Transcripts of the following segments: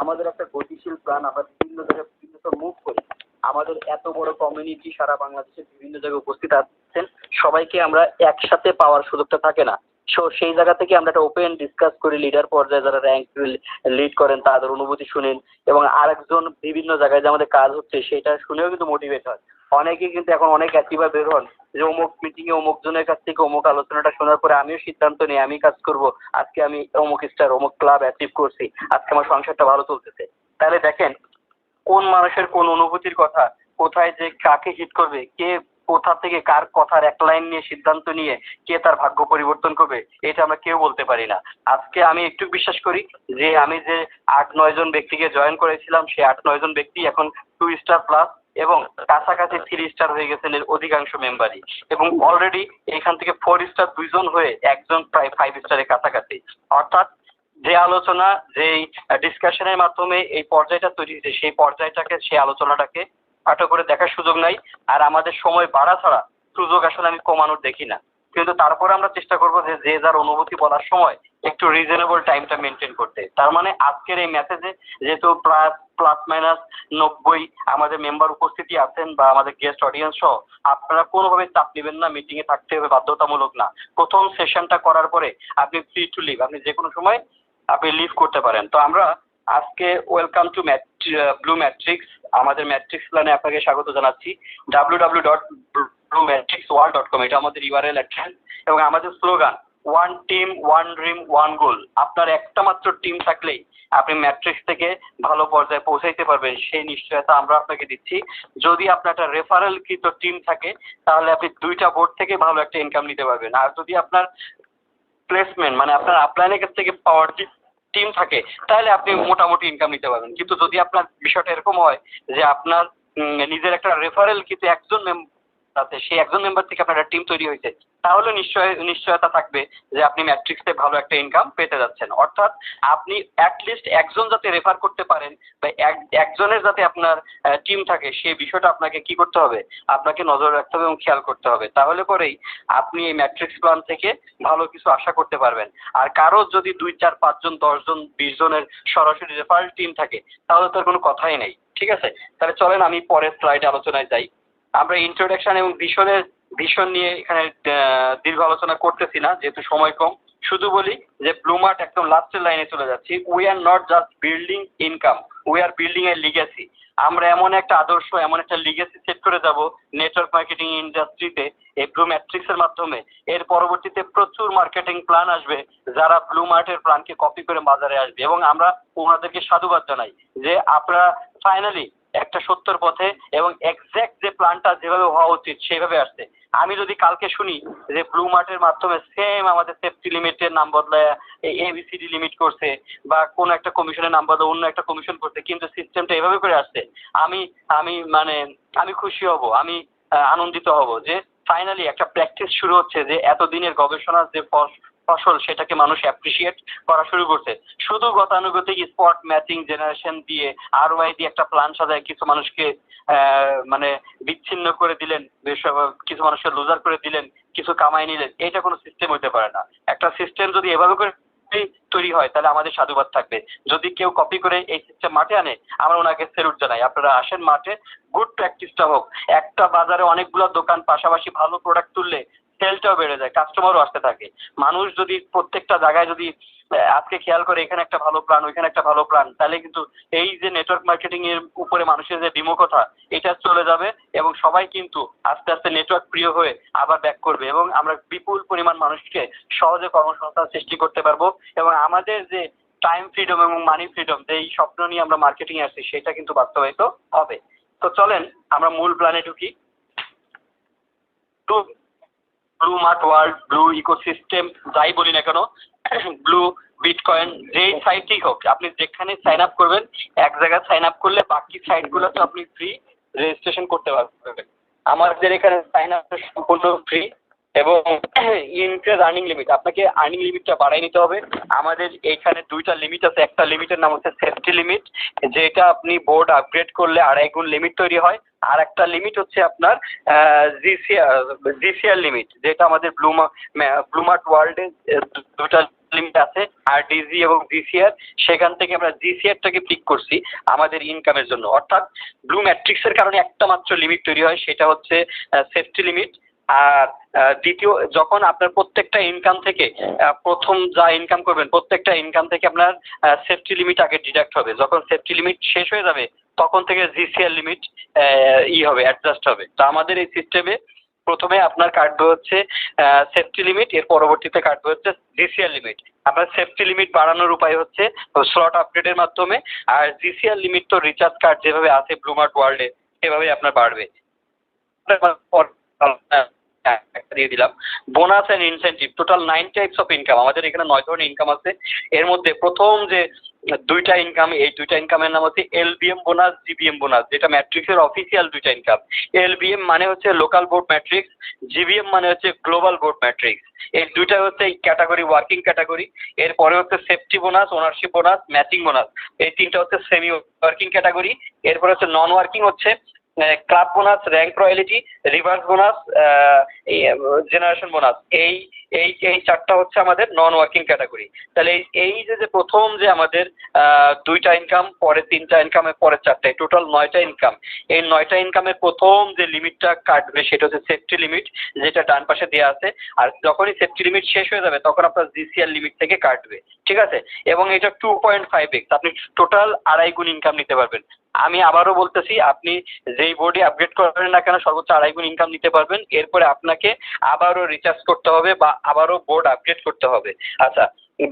আমাদের একটা গতিশীল প্ল্যান, আমরা বিভিন্ন জায়গায় বিভিন্ন মুভ করি। আমাদের এত বড় কমিউনিটি সারা বাংলাদেশের বিভিন্ন জায়গায় উপস্থিত আছেন, সবাইকে আমরা একসাথে পাওয়ার সুযোগটা থাকে না। সো সেই জায়গা থেকে আমরা একটা ওপেন ডিসকাস করি, লিডার পর্যায়ে যারা র্যাঙ্ক লিড করেন তাদের অনুভূতি শুনেন, এবং আরেকজন বিভিন্ন জায়গায় যে আমাদের কাজ হচ্ছে সেটা শুনেও কিন্তু মোটিভেট হয়। অনেকেই কিন্তু এখন অনেক অ্যাক্টিভার বের হন যে অমুক মিটিং এ অমুক জনের কাছ থেকে অমুক আলোচনাটা শোনার পরে আমিও সিদ্ধান্ত নিই আমি কাজ করব, আজকে আমি অমুক স্টার অমুক ক্লাব অ্যাচিভ করছি, আজকে আমার সংসারটা ভালো চলতেছে। তাহলে দেখেন কোন মানুষের কোন অনুভূতির কথা কোথায় যে কাকে হিট করবে, কে কোথা থেকে কার কথার এক লাইন নিয়ে সিদ্ধান্ত নিয়ে কে তার ভাগ্য পরিবর্তন করবে, এটা আমরা কেউ বলতে পারি না। আজকে আমি একটু বিশ্বাস করি যে আমি যে 8-9 জন ব্যক্তিকে জয়েন করেছিলাম সেই 8-9 জন ব্যক্তি এখন 2 স্টার প্লাস এবং কাছাকাছি 3 স্টার হয়ে গেছেন এর অধিকাংশ মেম্বারই, এবং অলরেডি এখান থেকে 4 স্টার 2 জন হয়ে একজন প্রায় 5 স্টারের কাছাকাছি। অর্থাৎ যে আলোচনা যেই ডিসকাশনের মাধ্যমে এই পর্যায়টা তৈরি হয়েছে সেই পর্যায়টাকে সেই আলোচনাটাকে খাটো করে দেখার সুযোগ নাই। আর আমাদের সময় বাড়া ছাড়া সুযোগ আসলে আমি কমানোর দেখি না, কিন্তু তারপরে আমরা চেষ্টা করবো যে যে যার অনুভূতি বলার সময় একটু রিজনেবল টাইমটা মেনটেন করতে। তার মানে আজকের এই মেসেজে যেহেতু প্লাস মাইনাস 90 আমাদের মেম্বার উপস্থিতি আছেন বা আমাদের গেস্ট অডিয়েন্স সহ, আপনারা কোনোভাবে চাপ নেবেন না, মিটিং এ থাকতে হবে বাধ্যতামূলক না। প্রথম সেশনটা করার পরে আপনি ফ্রি টু লিভ, আপনি যে কোনো সময় আপনি লিভ করতে পারেন। তো আমরা আজকে ওয়েলকাম টু ব্লু ম্যাট্রিক্স, আমাদের ম্যাট্রিক্স প্ল্যানে আপনাকে স্বাগত জানাচ্ছি। www.bluematrixworld.com এটা আমাদের ইউআরএল অ্যাড্রেস, এবং আমাদের slogan one team one dream one গোল। আপনার একটা মাত্র টিম থাকলেই আপনি ম্যাট্রিক্স থেকে ভালো পর্যায়ে পৌঁছাইতে পারবেন, সেই নিশ্চয়তা আমরা আপনাকে দিচ্ছি। যদি আপনার একটা রেফারেল কৃত টিম থাকে তাহলে আপনি 2টা বোর্ড থেকে ভালো একটা ইনকাম নিতে পারবেন। আর যদি আপনার প্লেসমেন্ট মানে আপনার আপলাইনের কাছ থেকে পাওয়ার টিম থাকে তাহলে আপনি মোটামুটি ইনকাম নিতে পারবেন। কিন্তু যদি আপনার বিষয়টা এরকম হয় যে আপনার নিজের একটা রেফারেল কিন্তু একজন আছে, সেই একজন মেম্বার থেকে আপনার একটা টিম তৈরি হয়েছে, তাহলে নিশ্চয়তা থাকবে যে আপনি ম্যাট্রিক্সে ভালো একটা ইনকাম পেতে যাচ্ছেন। অর্থাৎ আপনি অ্যাটলিস্ট একজন যাতে রেফার করতে পারেন বা একজনের যাতে আপনার টিম থাকে, সেই বিষয়টা আপনাকে কি করতে হবে, আপনাকে নজর রাখতে হবে এবং খেয়াল করতে হবে। তাহলে পরেই আপনি এই ম্যাট্রিক্স প্ল্যান থেকে ভালো কিছু আশা করতে পারবেন। আর কারো যদি 2-4-5 জন 10 জন 20 জনের সরাসরি রেফারেল টিম থাকে তাহলে তার কোনো কথাই নেই। ঠিক আছে, তাহলে চলেন আমি পরের স্লাইডে আলোচনায় যাই। আমরা ইন্ট্রোডাকশন এবং ভিশন নিয়ে এখানে দীর্ঘ আলোচনা করতেছি না যেহেতু সময় কম। শুধু বলি যে ব্লুমার্ট একদম লাস্টের লাইনে চলে যাচ্ছি। We are not just building income, we are building A legacy. আমরা এমন একটা আদর্শ এমন একটা লিগেসি সেট করে যাব নেটওয়ার্ক মার্কেটিং ইন্ডাস্ট্রিতে এই ব্লু ম্যাট্রিক্সের মাধ্যমে। এর পরবর্তীতে প্রচুর মার্কেটিং প্ল্যান আসবে যারা ব্লু মার্টের প্ল্যানকে কপি করে বাজারে আসবে, এবং আমরা ওনাদেরকে সাধুবাদ জানাই যে আপনারা ফাইনালি একটা সত্যর পথে এবং এক্স্যাক্ট যে প্ল্যানটা যেভাবে হওয়া উচিত সেইভাবে আসছে। আমি যদি কালকে শুনি যে ব্লু মার্টের মাধ্যমে সেম আমাদের সেফটি লিমিটের নাম বদলায় এবিসিডি লিমিট করছে বা কোন একটা কমিশনের নাম বদলে অন্য একটা কমিশন করছে, কিন্তু সিস্টেমটা এভাবে করে আসছে, আমি আমি মানে আমি খুশি হব, আমি আনন্দিত হব যে ফাইনালি একটা প্র্যাকটিস শুরু হচ্ছে, যে এতদিনের গবেষণার যে ফসল সেটাকে মানুষ অ্যাপ্রিসিয়েট করা শুরু করছে। শুধু গতানুগতিক স্পট ম্যাচিং জেনারেশন দিয়ে আরওআই দিয়ে একটা প্ল্যান সাজায় কিছু মানুষকে মানে বিচ্ছিন্ন করে দিলেন, কিছু মানুষকে লুজার করে দিলেন, কিছু কামাই নিলেন, এটা কোনো সিস্টেম হতে পারে না। একটা সিস্টেম যদি এভাবে করে তৈরি হয় তাহলে আমাদের সাধুবাদ থাকবে। যদি কেউ কপি করে এই সিস্টেম মাঠে আনে আমরা ওনাকে স্যালুট জানাই, আপনারা আসেন মাঠে, গুড প্র্যাকটিসটা হোক। একটা বাজারে অনেকগুলো দোকান পাশাপাশি ভালো প্রোডাক্ট তুললে সেলটাও বেড়ে যায়, কাস্টমারও আসতে থাকে। মানুষ যদি প্রত্যেকটা জায়গায় যদি আজকে খেয়াল করে এখানে একটা ভালো প্ল্যান ওইখানে একটা ভালো প্ল্যান, তাহলে কিন্তু এই যে নেটওয়ার্ক মার্কেটিং এর উপরে মানুষের যে বিমুখতা এটা চলে যাবে এবং সবাই কিন্তু আস্তে আস্তে নেটওয়ার্ক প্রিয় হয়ে আবার ব্যাক করবে, এবং আমরা বিপুল পরিমাণ মানুষকে সহজে কর্মসংস্থান সৃষ্টি করতে পারবো, এবং আমাদের যে টাইম ফ্রিডম এবং মানি ফ্রিডম যে এই স্বপ্ন নিয়ে আমরা মার্কেটিং এ আসছি সেটা কিন্তু বাস্তবায়িত হবে। তো চলেন আমরা মূল প্ল্যানে ঢুকি। Blue mart world, blue ecosystem, যাই বলি না কেন, ব্লু বিটকয়েন যেই সাইটই হোক, আপনি যেখানে সাইন আপ করবেন এক জায়গায় সাইন আপ করলে বাকি সাইটগুলোতে আপনি ফ্রি রেজিস্ট্রেশন করতে পারবেন। আমাদের এখানে সাইন আপ সম্পূর্ণ ফ্রি, এবং ইনক্রিজ আর্নিং লিমিট, আপনাকে আর্নিং লিমিটটা বাড়াই নিতে হবে। আমাদের এইখানে 2টা লিমিট আছে, একটা লিমিটের নাম হচ্ছে সেফটি লিমিট, যেটা আপনি বোর্ড আপগ্রেড করলে 2.5 গুণ লিমিট তৈরি হয়। আর একটা লিমিট হচ্ছে আপনার জিসিআর লিমিট, যেটা আমাদের ব্লুমার্ট ওয়ার্ল্ডে 2টা লিমিট আছে, আর ডিজি এবং জিসিআর, সেখান থেকে আমরা জিসিআরটাকে পিক করছি আমাদের ইনকামের জন্য। অর্থাৎ ব্লু ম্যাট্রিক্সের কারণে একটা মাত্র লিমিট তৈরি হয়, সেটা হচ্ছে সেফটি লিমিট। আর দ্বিতীয়, যখন আপনার প্রত্যেকটা ইনকাম থেকে প্রথম যা ইনকাম করবেন প্রত্যেকটা ইনকাম থেকে আপনার সেফটি লিমিট আগে ডিডাক্ট হবে। যখন সেফটি লিমিট শেষ হয়ে যাবে তখন থেকে জিসিআর লিমিট হবে, অ্যাডজাস্ট হবে। তো আমাদের এই সিস্টেমে প্রথমে আপনার কাটবে হচ্ছে সেফটি লিমিট, এর পরবর্তীতে কাটবে হচ্ছে জিসিআর লিমিট। আপনার সেফটি লিমিট বাড়ানোর উপায় হচ্ছে স্লট আপডেটের মাধ্যমে, আর জিসিআর লিমিট তো রিচার্জ কার্ড যেভাবে আছে ব্লুমার্ট ওয়ার্ল্ডে সেভাবেই আপনার বাড়বে। দিয়ে দিলাম bonus and incentive, total 9 types of income. আমাদের এখানে 9 ধরনের ইনকাম আছে। এর মধ্যে প্রথম যে দুইটা ইনকাম, এই দুইটা ইনকামের নাম হচ্ছে এলবিএম বোনাস, জিবিএম বোনাস, যেটা ম্যাট্রিক্সের অফিসিয়াল দুইটা ইনকাম। এলবিএম মানে হচ্ছে লোকাল বোর্ড ম্যাট্রিক্স, জিবিএম মানে হচ্ছে গ্লোবাল বোর্ড ম্যাট্রিক্স। এই দুইটা হচ্ছে এই ক্যাটাগরি, ওয়ার্কিং ক্যাটাগরি। এরপরে হচ্ছে safety bonus, ownership bonus, matching bonus, এই তিনটা হচ্ছে সেমি ওয়ার্কিং ক্যাটাগরি। এরপরে হচ্ছে নন ওয়ার্কিং হচ্ছে club bonus, rank royalty, reverse bonus, generation bonus. এই এই এই চারটা হচ্ছে আমাদের নন ওয়ার্কিং ক্যাটাগরি। তাহলে এই যে প্রথম যে আমাদের দুইটা ইনকাম, পরে তিনটা ইনকামের পরে চারটায়, টোটাল 9টা ইনকাম। এই 9টা ইনকামের প্রথম যে লিমিটটা কাটবে সেটা হচ্ছে সেফটি লিমিট, যেটা ডান পাশে দেওয়া আছে। আর যখনই সেফটি লিমিট শেষ হয়ে যাবে তখন আপনার জিসিআর লিমিট থেকে কাটবে, ঠিক আছে? এবং এটা 2.5x, আপনি টোটাল 2.5 গুণ ইনকাম নিতে পারবেন। আমি আবারও বলতেছি, আপনি যেই বোর্ডে আপগ্রেড করেন না কেন সর্বোচ্চ 2.5 গুণ ইনকাম নিতে পারবেন। এরপরে আপনাকে আবারও রিচার্জ করতে হবে বা আবারও বোর্ড আপগ্রেড করতে হবে। আচ্ছা,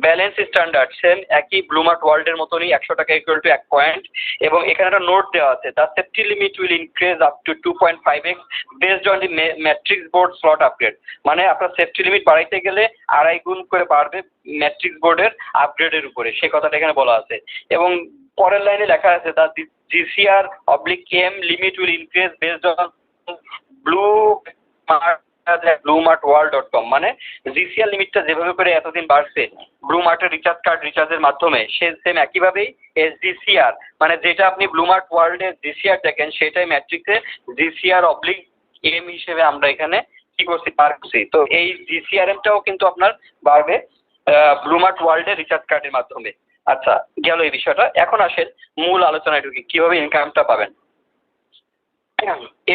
ব্যালেন্স স্ট্যান্ডার্ড সেম একই ব্লুমার্ট ওয়ার্ল্ডের মতনই, 100 টাকা ইকুয়াল টু 1 পয়েন্ট। এবং এখানে একটা নোট দেওয়া আছে, the safety limit will increase up to 2.5x based on the matrix board slot upgrade. মানে আপনার সেফটি লিমিট বাড়াইতে গেলে 2.5 গুণ করে বাড়বে ম্যাট্রিক্স বোর্ডের আপগ্রেডের উপরে, সে কথাটা এখানে বলা আছে। এবং পরের লাইনে লেখা আছে, the GCR/M limit will increase based on blumartworld.com। মানে জিসিআর লিমিটটা যেভাবে করে এতদিন বাড়ছে ব্লুমার্টের রিচার্জ কার্ড রিচার্জের মাধ্যমে, সে সেম একইভাবেই এসজিসিআর, মানে যেটা আপনি ব্লুমার্ট ওয়ার্ল্ডের জিসিআর দেখেন সেটাই ম্যাট্রিক্সে GCR/M হিসেবে আমরা এখানে কি করছি, পার করছি। তো এই GCRMটাও কিন্তু আপনার বাড়বে ব্লুমার্ট ওয়ার্ল্ডের রিচার্জ কার্ডের মাধ্যমে। আচ্ছা, গেল এই বিষয়টা। এখন আসেন মূল আলোচনায় ঢুকি, কিভাবে ইনকামটা পাবেন।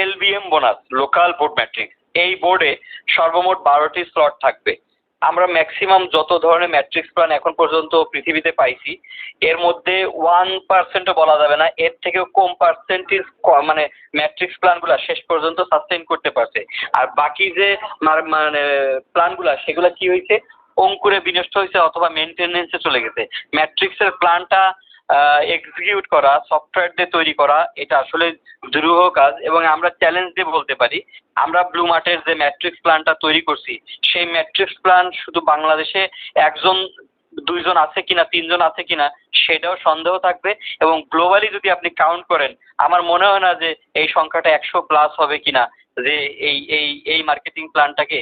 LBM bonus, local board matrix. এই বোর্ডে সর্বমোট 12টি স্লট থাকবে। আমরা ম্যাক্সিমাম যত ধরনের ম্যাট্রিক্স প্ল্যান এখন পর্যন্ত পৃথিবীতে পাইছি, এর মধ্যে 1%ও বলা যাবে না, এর থেকেও কম পার্সেন্টেজ মানে ম্যাট্রিক্স প্ল্যানগুলো শেষ পর্যন্ত সাস্টেইন করতে পারছে। আর বাকি যে মানে প্ল্যানগুলো, সেগুলো কি হয়েছে, অঙ্কুরে বিনষ্ট হয়েছে অথবা মেনটেনেন্সে চলে গেছে। ম্যাট্রিক্সের প্ল্যানটা এক্সিকিউট করা, সফটওয়্যার দিয়ে তৈরি করা, এটা আসলে দুরূহ কাজ। এবং আমরা চ্যালেঞ্জ দিয়ে বলতে পারি, আমরা ব্লুমার্টের যে ম্যাট্রিক্স প্ল্যানটা তৈরি করছি, সেই ম্যাট্রিক্স প্ল্যান শুধু বাংলাদেশে 1 জন 2 জন আছে কিনা, 3 জন আছে কিনা সেটাও সন্দেহ থাকবে। এবং গ্লোবালি যদি আপনি কাউন্ট করেন, আমার মনে হয় না যে এই সংখ্যাটা 100+ হবে কিনা, যে এই মার্কেটিং প্ল্যানটাকে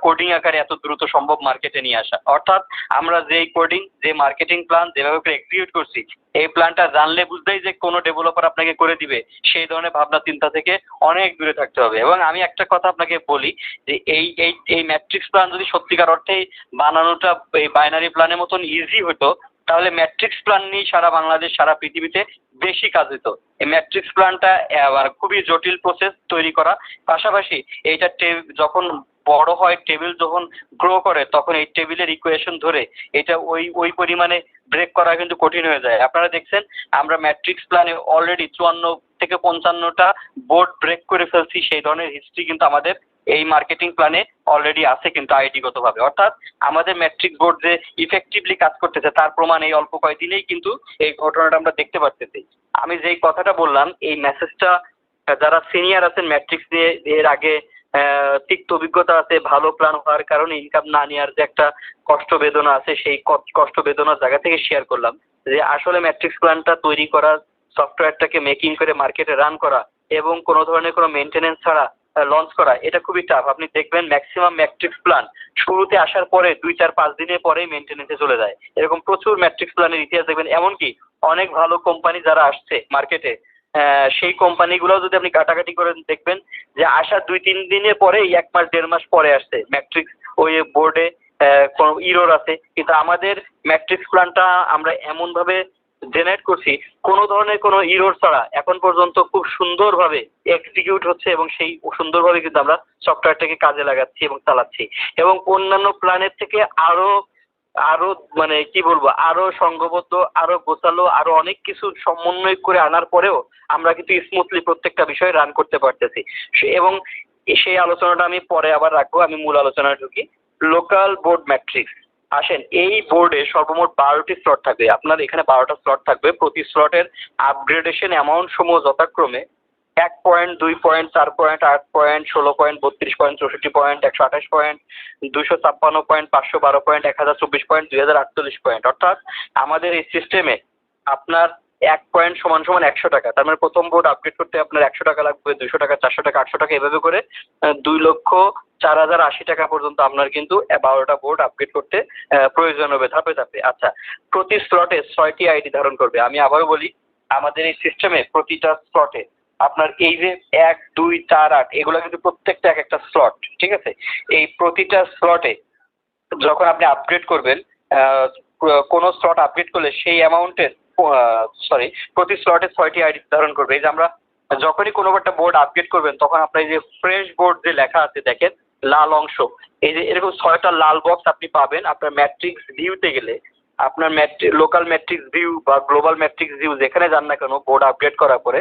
কোডিং আকারে এত দ্রুত সম্ভব মার্কেটে নিয়ে আসা। অর্থাৎ আমরা যেই কোডিং, যে মার্কেটিং প্ল্যান যেভাবে করে এক্সিকিউট করছি, এই প্ল্যানটা জানলে বুঝতেই যে কোনো ডেভেলপার আপনাকে করে দিবে, সেই ধরনের ভাবনা চিন্তা থেকে অনেক দূরে থাকতে হবে। এবং আমি একটা কথা আপনাকে বলি, যে এই ম্যাট্রিক্স প্ল্যান যদি সত্যিকার অর্থেই বানানোটা এই বাইনারি প্ল্যানের মতন ইজি হতো, তাহলে ম্যাট্রিক্স প্ল্যান নিয়ে সারা বাংলাদেশ, সারা পৃথিবীতে বেশি কাজ হতো। এই ম্যাট্রিক্স প্ল্যানটা খুবই জটিল প্রসেস তৈরি করা। পাশাপাশি এইটা যখন বড় হয়, টেবিল যখন গ্রো করে, তখন এই টেবিলের ইকুয়েশন ধরে এটা ওই পরিমাণে ব্রেক করা কিন্তু কঠিন হয়ে যায়। আপনারা দেখছেন, আমরা ম্যাট্রিক্স প্ল্যানে অলরেডি 54 থেকে 55টা বোর্ড ব্রেক করে ফেলছি। সেই ধরনের হিস্ট্রি কিন্তু আমাদের এই মার্কেটিং প্ল্যানে অলরেডি আছে কিন্তু আইডিগতভাবে। অর্থাৎ আমাদের ম্যাট্রিক্স বোর্ড যে ইফেক্টিভলি কাজ করতেছে তার প্রমাণ এই অল্প কয়েকদিনেই কিন্তু এই ঘটনাটা আমরা দেখতে পারতেছি। আমি যেই কথাটা বললাম, এই মেসেজটা যারা সিনিয়র আছেন ম্যাট্রিক্স নিয়ে, এর আগে তিক্ত অভিজ্ঞতা আছে, ভালো প্ল্যান হওয়ার কারণে ইনকাম না নেওয়ার যে একটা কষ্ট বেদনা আছে, সেই কষ্ট বেদনার জায়গা থেকে শেয়ার করলাম যে আসলে ম্যাট্রিক্স প্ল্যানটা তৈরি করা, সফটওয়্যারটাকে মেকিং করে মার্কেটে রান করা এবং কোনো ধরনের কোনো মেনটেনেন্স ছাড়া লঞ্চ করা, এটা খুবই টাফ। আপনি দেখবেন ম্যাক্সিমাম ম্যাট্রিক্স প্ল্যান শুরুতে আসার পরে 2, 4, 5 দিনের পরেই মেনটেনেন্সে চলে যায়। এরকম প্রচুর ম্যাট্রিক্স প্ল্যানের ইতিহাস দেখবেন। এমনকি অনেক ভালো কোম্পানি যারা আসছে মার্কেটে, সেই কোম্পানিগুলো যদি আপনি কাটাকাটি করে দেখবেন যে আসার 2-3 দিনের পরেই 1 মাস 1.5 মাস পরে আসছে ম্যাট্রিক্স ওই বোর্ডে কোনো ইরোর আছে, কিন্তু আমাদের ম্যাট্রিক্স প্ল্যানটা আমরা এমনভাবে জেনারেট করছি কোনো ধরনের কোনো ইরোর ছাড়া এখন পর্যন্ত খুব সুন্দরভাবে এক্সিকিউট হচ্ছে, এবং সেই সুন্দরভাবে কিন্তু আমরা সফটওয়্যারটাকে কাজে লাগাচ্ছি এবং চালাচ্ছি, এবং অন্যান্য প্ল্যানের থেকে আরো আরো মানে কি বলবো, আরো সংঘবদ্ধ, আরো গোছালো, আরো অনেক কিছু সমন্বয় করে আনার পরেও আমরা কিন্তু স্মুথলি প্রত্যেকটা বিষয় রান করতে পারতেছি। এবং সেই আলোচনাটা আমি পরে আবার রাখবো, আমি মূল আলোচনায় ঢুকি। লোকাল বোর্ড ম্যাট্রিক্স, আসেন এই বোর্ডে সর্বমোট 12টি স্লট থাকবে। আপনার এখানে 12টা স্লট থাকবে। প্রতি স্লটের আপগ্রেডেশন অ্যামাউন্ট সমূহ যথাক্রমে 1 point, 2 point, 4 point, 8 point, 16 point, 32 point, 64 point, 128 point, 256 point, 512 point, 1024 point, 2048 point. অর্থাৎ আমাদের এই সিস্টেমে আপনার 1 পয়েন্ট সমান সমান 100 টাকা। তার মানে প্রথম বোর্ড আপগ্রেড করতে আপনার 100 টাকা লাগবে, 200 টাকা, 400 টাকা, 800 টাকা, এভাবে করে 2,04,080 টাকা পর্যন্ত আপনার কিন্তু 12টা বোর্ড আপগ্রেড করতে প্রয়োজন হবে ধাপে ধাপে। আচ্ছা, প্রতি স্লটে 6টি আইডি ধারণ করবে। আমি আবারও বলি, আমাদের এই সিস্টেমে প্রতিটা স্লটে আপনার এই যে 1, 2, 4, 8 এগুলো কিন্তু প্রত্যেকটা এক একটা স্লট, ঠিক আছে? এই প্রতিটা স্লটে যখন আপনি আপগ্রেড করবেন, কোনো স্লট আপগ্রেড করলে সেই অ্যামাউন্টের প্রতি স্লটে 6টি আইডি ধারণ করবে। এই যে আমরা যখনই কোনো একটা বোর্ড আপগ্রেড করবেন তখন আপনার এই যে ফ্রেশ বোর্ড যে লেখা আছে দেখেন লাল অংশ, এই যে এরকম 6টা লাল বক্স আপনি পাবেন আপনার ম্যাট্রিক্স ভিউতে গেলে। আপনার লোকাল ম্যাট্রিক্স ভিউ বা গ্লোবাল ম্যাট্রিক্স ভিউ যেখানে যান না কেন বোর্ড আপগ্রেড করার পরে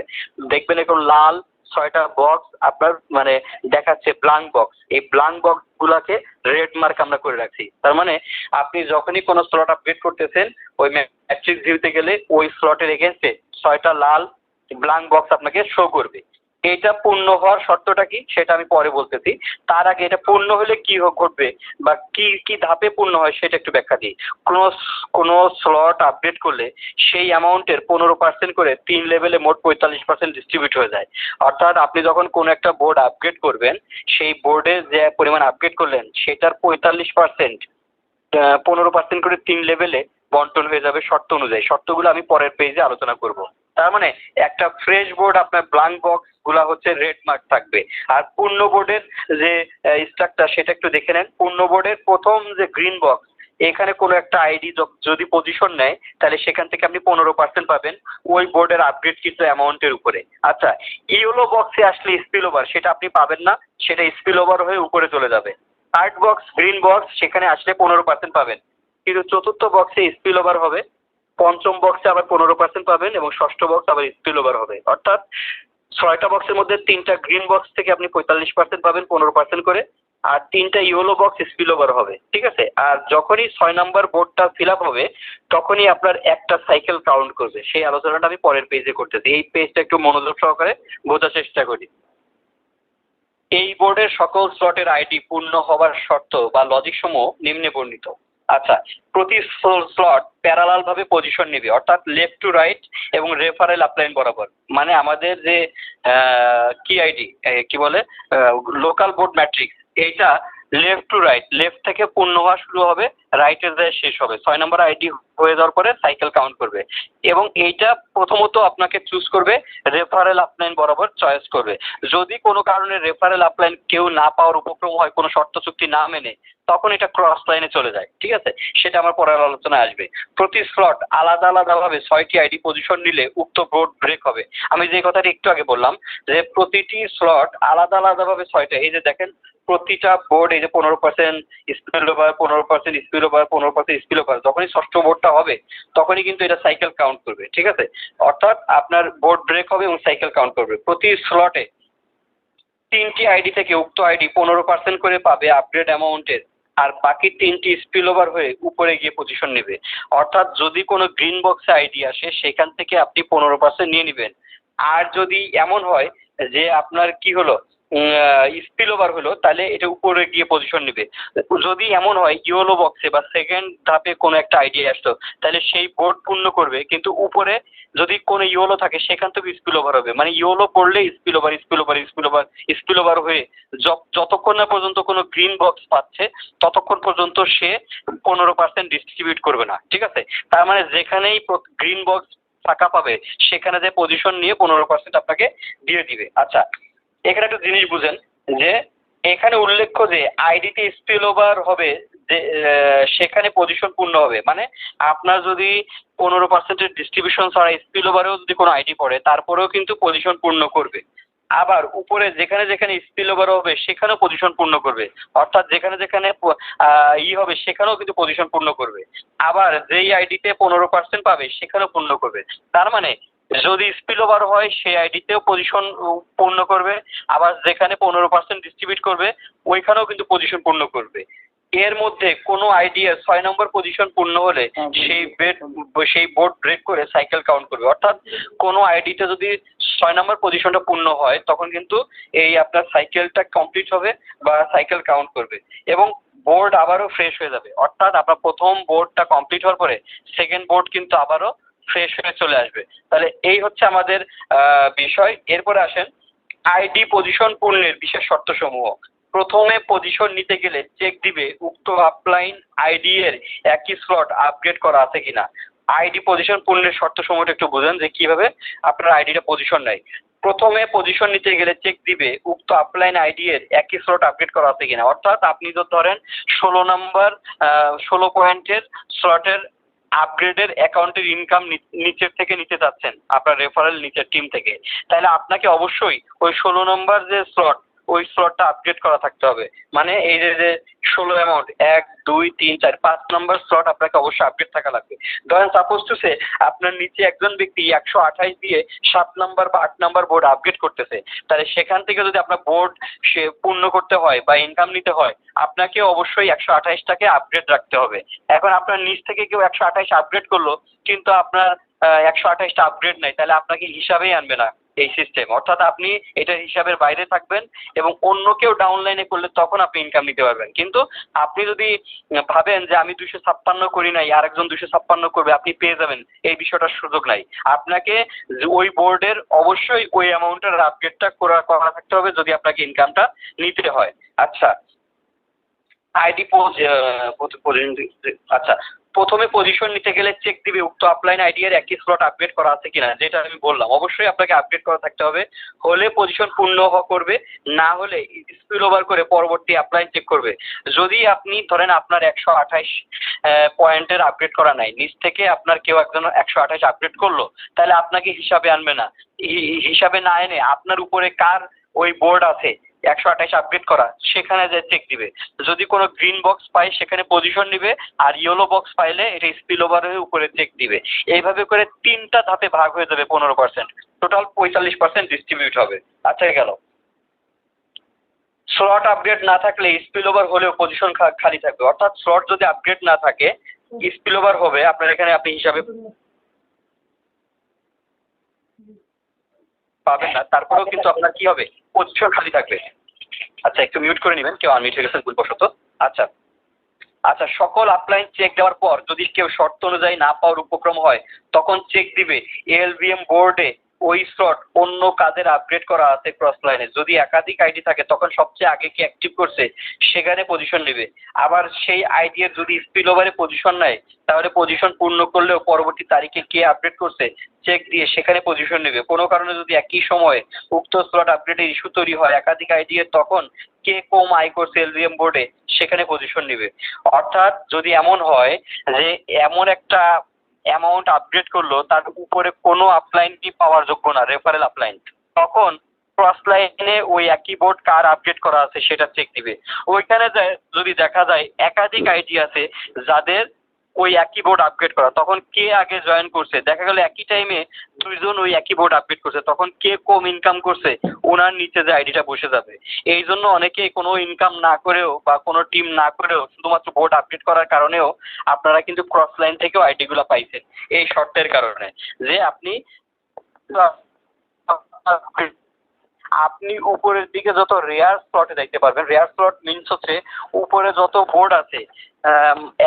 দেখবেন এরকম লাল 6টা বক্স আপনার মানে দেখাচ্ছে ব্ল্যাঙ্ক বক্স। এই ব্ল্যাঙ্ক বক্স গুলাকে রেড মার্ক আমরা করে রাখছি। তার মানে আপনি যখনই কোনো স্লট আপগ্রেড করতেছেন ওই ম্যাট্রিক্স ভিউতে গেলে ওই স্লটের এগেন্স্টে 6টা লাল ব্ল্যাঙ্ক বক্স আপনাকে শো করবে। এটা পূর্ণ হওয়ার শর্তটা কি সেটা আমি পরে বলতেছি। তার আগে এটা পূর্ণ হলে কি ঘটবে বা কি কি ধাপে পূর্ণ হয় সেটা একটু ব্যাখ্যা দিই। কোনো স্লট আপডেট করলে সেই অ্যামাউন্টের 15% করে 3 লেভেলে মোট 45% ডিস্ট্রিবিউট হয়ে যায়। অর্থাৎ আপনি যখন কোনো একটা বোর্ড আপগ্রেড করবেন সেই বোর্ডে যে পরিমাণ আপগ্রেড করলেন সেটার 45% 15% করে 3 লেভেলে বন্টন হয়ে যাবে শর্ত অনুযায়ী। শর্তগুলো আমি পরের পেজে আলোচনা করব। তার মানে একটা ফ্রেশ বোর্ড আপনার ব্ল্যাঙ্ক বক্স গুলা হচ্ছে রেড মার্ক থাকবে। আর পূর্ণ বোর্ডের যে স্ট্রাকচার সেটা একটু দেখে নেন। পূর্ণ বোর্ডের প্রথম যে গ্রিন বক্স, এখানে কোনো একটা আইডি যদি পজিশন নেয় তাহলে সেখান থেকে আপনি 15% পাবেন ওই বোর্ডের আপগ্রেড কিন্তু অ্যামাউন্টের উপরে। আচ্ছা, ইয়েলো বক্সে আসলে স্পিল ওভার সেটা আপনি পাবেন না, সেটা স্পিল ওভার হয়ে উপরে চলে যাবে। থার্ড বক্স গ্রিন বক্স সেখানে আসলে 15% পাবেন, কিন্তু চতুর্থ বক্সে স্পিল ওভার হবে, পঞ্চম বক্সে আবার 15% পাবেন এবং ষষ্ঠ বক্স আবার স্পিল ওভার হবে। অর্থাৎ 6টা বক্সের মধ্যে 3টা গ্রিন বক্স থেকে আপনি 45% পাবেন 15% করে, আর 3টা ইয়েলো বক্স স্পিল ওভার হবে, ঠিক আছে? আর যখনই 6 নাম্বার বোর্ডটা ফিল আপ হবে তখনই আপনার একটা সাইকেল কাউন্ট করবে। সেই আলোচনাটা আমি পরের পেজে করতেছি। এই পেজটা একটু মনোযোগ সহকারে বোঝার চেষ্টা করি। এই বোর্ডের সকল স্লটের আইডি পূর্ণ হবার শর্ত বা লজিক সমূহ নিম্নে বর্ণিত। আচ্ছা, প্রতি স্লট প্যারালাল ভাবে পজিশন নেবে, অর্থাৎ লেফট টু রাইট এবং রেফারেল আপলাইন বরাবর। মানে আমাদের যে কি আইডি কি বলে লোকাল বোর্ড ম্যাট্রিক্স, এইটা লেফট টু রাইট, লেফট থেকে পূর্ণ হওয়া শুরু হবে, রাইটের যায় শেষ হবে। 6 নম্বর আইডি হয়ে যাওয়ার পরে সাইকেল কাউন্ট করবে এবং এইটা প্রথমত আপনাকে চুজ করবে রেফারেল আপলাইন বরাবর চয়েস করবে। যদি কোনো কারণে রেফারেল আপলাইন কেউ না পাওয়ার উপক্রম হয়, কোনো শর্ত চুক্তি না মেনে, তখন এটা ক্রস লাইনে চলে যায়, ঠিক আছে? সেটা আমার পরের আলোচনায় আসবে। প্রতি স্লট আলাদা আলাদাভাবে 6টি আইডি পজিশন নিলে উক্ত বোর্ড ব্রেক হবে। আমি যে কথাটি একটু আগে বললাম যে প্রতিটি স্লট আলাদা আলাদাভাবে 6টা, এই যে দেখেন প্রতিটা বোর্ড এই যে 15% spill over, 15% spill over, 15% spill over, যখনই ষষ্ঠ বোর্ডটা হবে তখনই কিন্তু এটা সাইকেল কাউন্ট করবে, ঠিক আছে? অর্থাৎ আপনার বোর্ড ব্রেক হবে এবং সাইকেল কাউন্ট করবে। প্রতি স্লটে 3টি আইডি থেকে উক্ত আইডি 15% করে পাবে আপগ্রেড অ্যামাউন্টের, আর বাকি 3টি স্পিল ওভার হয়ে উপরে গিয়ে পজিশন নেবে। অর্থাৎ যদি কোনো গ্রিন বক্সে আইডি আসে সেখান থেকে আপনি 15% নিয়ে নেবেন। আর যদি এমন হয় যে আপনার কি হলো স্পিল ওভার হলো, তাহলে এটা উপরে গিয়ে পজিশন নেবে। যদি এমন হয় ইয়েলো বক্সে বা সেকেন্ড ধাপে কোনো একটা আইডিয়া আসতো তাহলে সেই বোর্ড পূর্ণ করবে, কিন্তু উপরে যদি কোনো ইয়েলো থাকে সেখান থেকে স্পিল ওভার হবে। মানে ইয়েলো পড়লে spill over, spill over, spill over, spill over হয়ে যতক্ষণ না পর্যন্ত কোনো গ্রিন বক্স পাচ্ছে ততক্ষণ পর্যন্ত সে 15% ডিস্ট্রিবিউট করবে না, ঠিক আছে? তার মানে যেখানেই গ্রিন বক্স ফাঁকা পাবে সেখানে যে পজিশন নিয়ে 15% আপনাকে দিয়ে দিবে। আচ্ছা, এখানে একটা জিনিস বুঝেন যে এখানে উল্লেখ্য যে আইডিতে স্পিল ওভার হবে যে সেখানে পজিশন পূর্ণ হবে। মানে আপনার যদি 15% ডিস্ট্রিবিউশন ছাড়া স্পিল ওভারেও যদি কোনো আইডি পড়ে তারপরেও কিন্তু পজিশন পূর্ণ করবে। আবার উপরে যেখানে যেখানে স্পিল ওভার হবে সেখানেও পজিশন পূর্ণ করবে, অর্থাৎ যেখানে যেখানে হবে সেখানেও কিন্তু পজিশন পূর্ণ করবে। আবার যেই আইডিতে 15% পাবে সেখানেও পূর্ণ করবে। তার মানে যদি স্পিল ওভার হয় সেই আইডিতেও পজিশন পূর্ণ করবে, আবার যেখানে 15% ডিস্ট্রিবিউট করবে ওইখানেও কিন্তু পজিশন পূর্ণ করবে। এর মধ্যে কোনো আইডিয়া 6 নম্বর পজিশন পূর্ণ হলে সেই বোর্ড ব্রেক করে সাইকেল কাউন্ট করবে। অর্থাৎ কোনো আইডিতে যদি 6 নম্বর পজিশনটা পূর্ণ হয় তখন কিন্তু এই আপনার সাইকেলটা কমপ্লিট হবে বা সাইকেল কাউন্ট করবে এবং বোর্ড আবারও ফ্রেশ হয়ে যাবে। অর্থাৎ আপনার প্রথম বোর্ডটা কমপ্লিট হওয়ার পরে সেকেন্ড বোর্ড কিন্তু আবারও ফ্রেশ হয়ে চলে আসবে। তাহলে এই হচ্ছে আমাদের বিষয়। এরপরে আসেন আইডি পজিশন পূর্ণের বিশেষ শর্তসমূহ। প্রথমে পজিশন নিতে গেলে চেক দিবে উক্ত আপলাইন আইডি এর একই স্লট আপগ্রেড করা আছে কিনা। আইডি পজিশন পূর্ণের শর্তসমূহটা একটু বুঝেন যে কিভাবে আপনার আইডিটা পজিশন নেয়। প্রথমে পজিশন নিতে গেলে চেক দিবে উক্ত আপলাইন আইডি এর একই স্লট আপগ্রেড করা আছে কিনা। অর্থাৎ আপনি তো ধরেন 16 নম্বর 16 পয়েন্টের স্লটের আপগ্রেডের অ্যাকাউন্টের ইনকাম নিচের থেকে নিতে চাচ্ছেন আপনার রেফারেল নিচের টিম থেকে, তাহলে আপনাকে অবশ্যই ওই 16 নম্বর যে স্লট ওই স্লটটা আপগ্রেড করা থাকতে হবে। মানে এই যে 16 অ্যামাউন্ট 1 2 3 4 5 নম্বর স্লট আপনাকে অবশ্যই আপগ্রেড থাকা লাগবে। ধরেন সাপোজ টু সে আপনার নিচে একজন ব্যক্তি 128 দিয়ে 7 নম্বর বা 8 নম্বর বোর্ড আপগ্রেড করতেছে, তাহলে সেখান থেকে যদি আপনার বোর্ড সে পূর্ণ করতে হয় বা ইনকাম নিতে হয় আপনাকে অবশ্যই 128টাকে আপগ্রেড রাখতে হবে। এখন আপনার নিচ থেকে কেউ 128 আপগ্রেড করলো কিন্তু আপনার 128টা আপগ্রেড নাই, তাহলে আপনাকে হিসাবেই আনবে না এই সিস্টেম। অর্থাৎ আপনি এটার হিসাবের বাইরে থাকবেন এবং অন্য কেউ ডাউনলাইনে করলে তখন আপনি ইনকাম নিতে পারবেন। কিন্তু আপনি যদি ভাবেন যে আমি 256 করি নাই আরেকজন 256 করবে আপনি পেয়ে যাবেন, এই বিষয়টার সুযোগ নাই। আপনাকে ওই বোর্ডের অবশ্যই ওই অ্যামাউন্টের আপগ্রেডটা করা থাকতে হবে যদি আপনাকে ইনকামটা নিতে হয়। আচ্ছা আইডি আচ্ছা প্রথমে পজিশন নিতে গেলে চেক দিবে উক্ত আপলাইন আইডি এর একই স্লট আপগ্রেড করা আছে কিনা, যেটা আমি বললাম অবশ্যই আপনাকে আপগ্রেড করা থাকতে হবে। হলে পজিশন পূর্ণ করবে, না হলে স্পিল ওভার করে পরবর্তী আপলাইন চেক করবে। যদি আপনি ধরেন আপনার 128 পয়েন্টের আপগ্রেড করা নাই, নিচ থেকে আপনার কেউ একজন 128 আপগ্রেড করলো, তাহলে আপনাকে হিসাবে আনবে না। হিসাবে না এনে আপনার উপরে কার ওই বোর্ড আছে 128 আপগ্রেড করা সেখানে যে চেক দিবে। যদি কোনো গ্রিন বক্স পায় সেখানে পজিশন নিবে, আর ইয়েলো বক্স পাইলে এটা স্পিল ওভার হয়ে উপরে চেক দিবে। এইভাবে করে 3টা ধাপে ভাগ হয়ে যাবে 15%, টোটাল 45% ডিস্ট্রিবিউট হবে। আচ্ছা গেল স্লট আপগ্রেড না থাকলে স্পিল ওভার হলেও পজিশন খালি থাকবে। অর্থাৎ স্লট যদি আপগ্রেড না থাকে স্পিল ওভার হবে আপনার এখানে আপনি হিসাবে পাবেন না, তারপরেও কিন্তু আপনার কি হবে পজিশন খালি থাকবে। আচ্ছা একটু মিউট করে নেবেন, কেউ আনমিউট হয়ে গেছেন ভুলবশত। আচ্ছা আচ্ছা সকল আপলাইন চেক দেওয়ার পর যদি কেউ শর্ত অনুযায়ী না পাওয়ার উপক্রম হয় তখন চেক দিবে এলভিএম বোর্ডে ওই স্লট অন্য কাদের আপগ্রেড করা আছে ক্রস লাইনে। যদি একাধিক আইডি থাকে তখন সবচেয়ে আগে কি অ্যাক্টিভ করছে সেখানে পজিশন নেবে। আবার সেই আইডি এর যদি স্পিল ওভারে পজিশন নেয় তাহলে পজিশন পূর্ণ করলেও পরবর্তী তারিখে কে আপডেট করছে চেক দিয়ে সেখানে পজিশন নেবে। কোনো কারণে যদি একই সময়ে উক্ত স্লট আপডেটের ইস্যু তৈরি হয় একাধিক আইডি এর তখন কে কম আয় করছে এলভিএম বোর্ডে সেখানে পজিশন নেবে। অর্থাৎ যদি এমন হয় যে এমন একটা অ্যামাউন্ট আপগ্রেড করলো তার উপরে কোনো আপলাইনই পাওয়ার যোগ্য না রেফারেল আপলাইন, তখন ক্রস লাইনে ওই একই বোর্ড কার আপডেট করা আছে সেটা চেক দিবে। ওইখানে যদি দেখা যায় একাধিক আইডি আছে যাদের ওই একই বোর্ড আপগ্রেড করা, তখন কে আগে জয়েন করছে দেখা গেল একই টাইমে দুইজন ওই একই বোর্ড আপগ্রেড করছে, তখন কে কম ইনকাম করছে ওনার নিচে যে আইডিটা বসে যাবে। এই জন্য অনেকে কোনো ইনকাম না করেও বা কোনো টিম না করেও শুধুমাত্র বোর্ড আপডেট করার কারণেও আপনারা কিন্তু ক্রস লাইন থেকেও আইডিগুলো পাইছেন এই শর্তের কারণে যে আপনি উপরের দিকে যত রেয়ার স্লটে দেখতে পারবেন। রেয়ার স্লট মিনস হচ্ছে উপরে যত বোর্ড আছে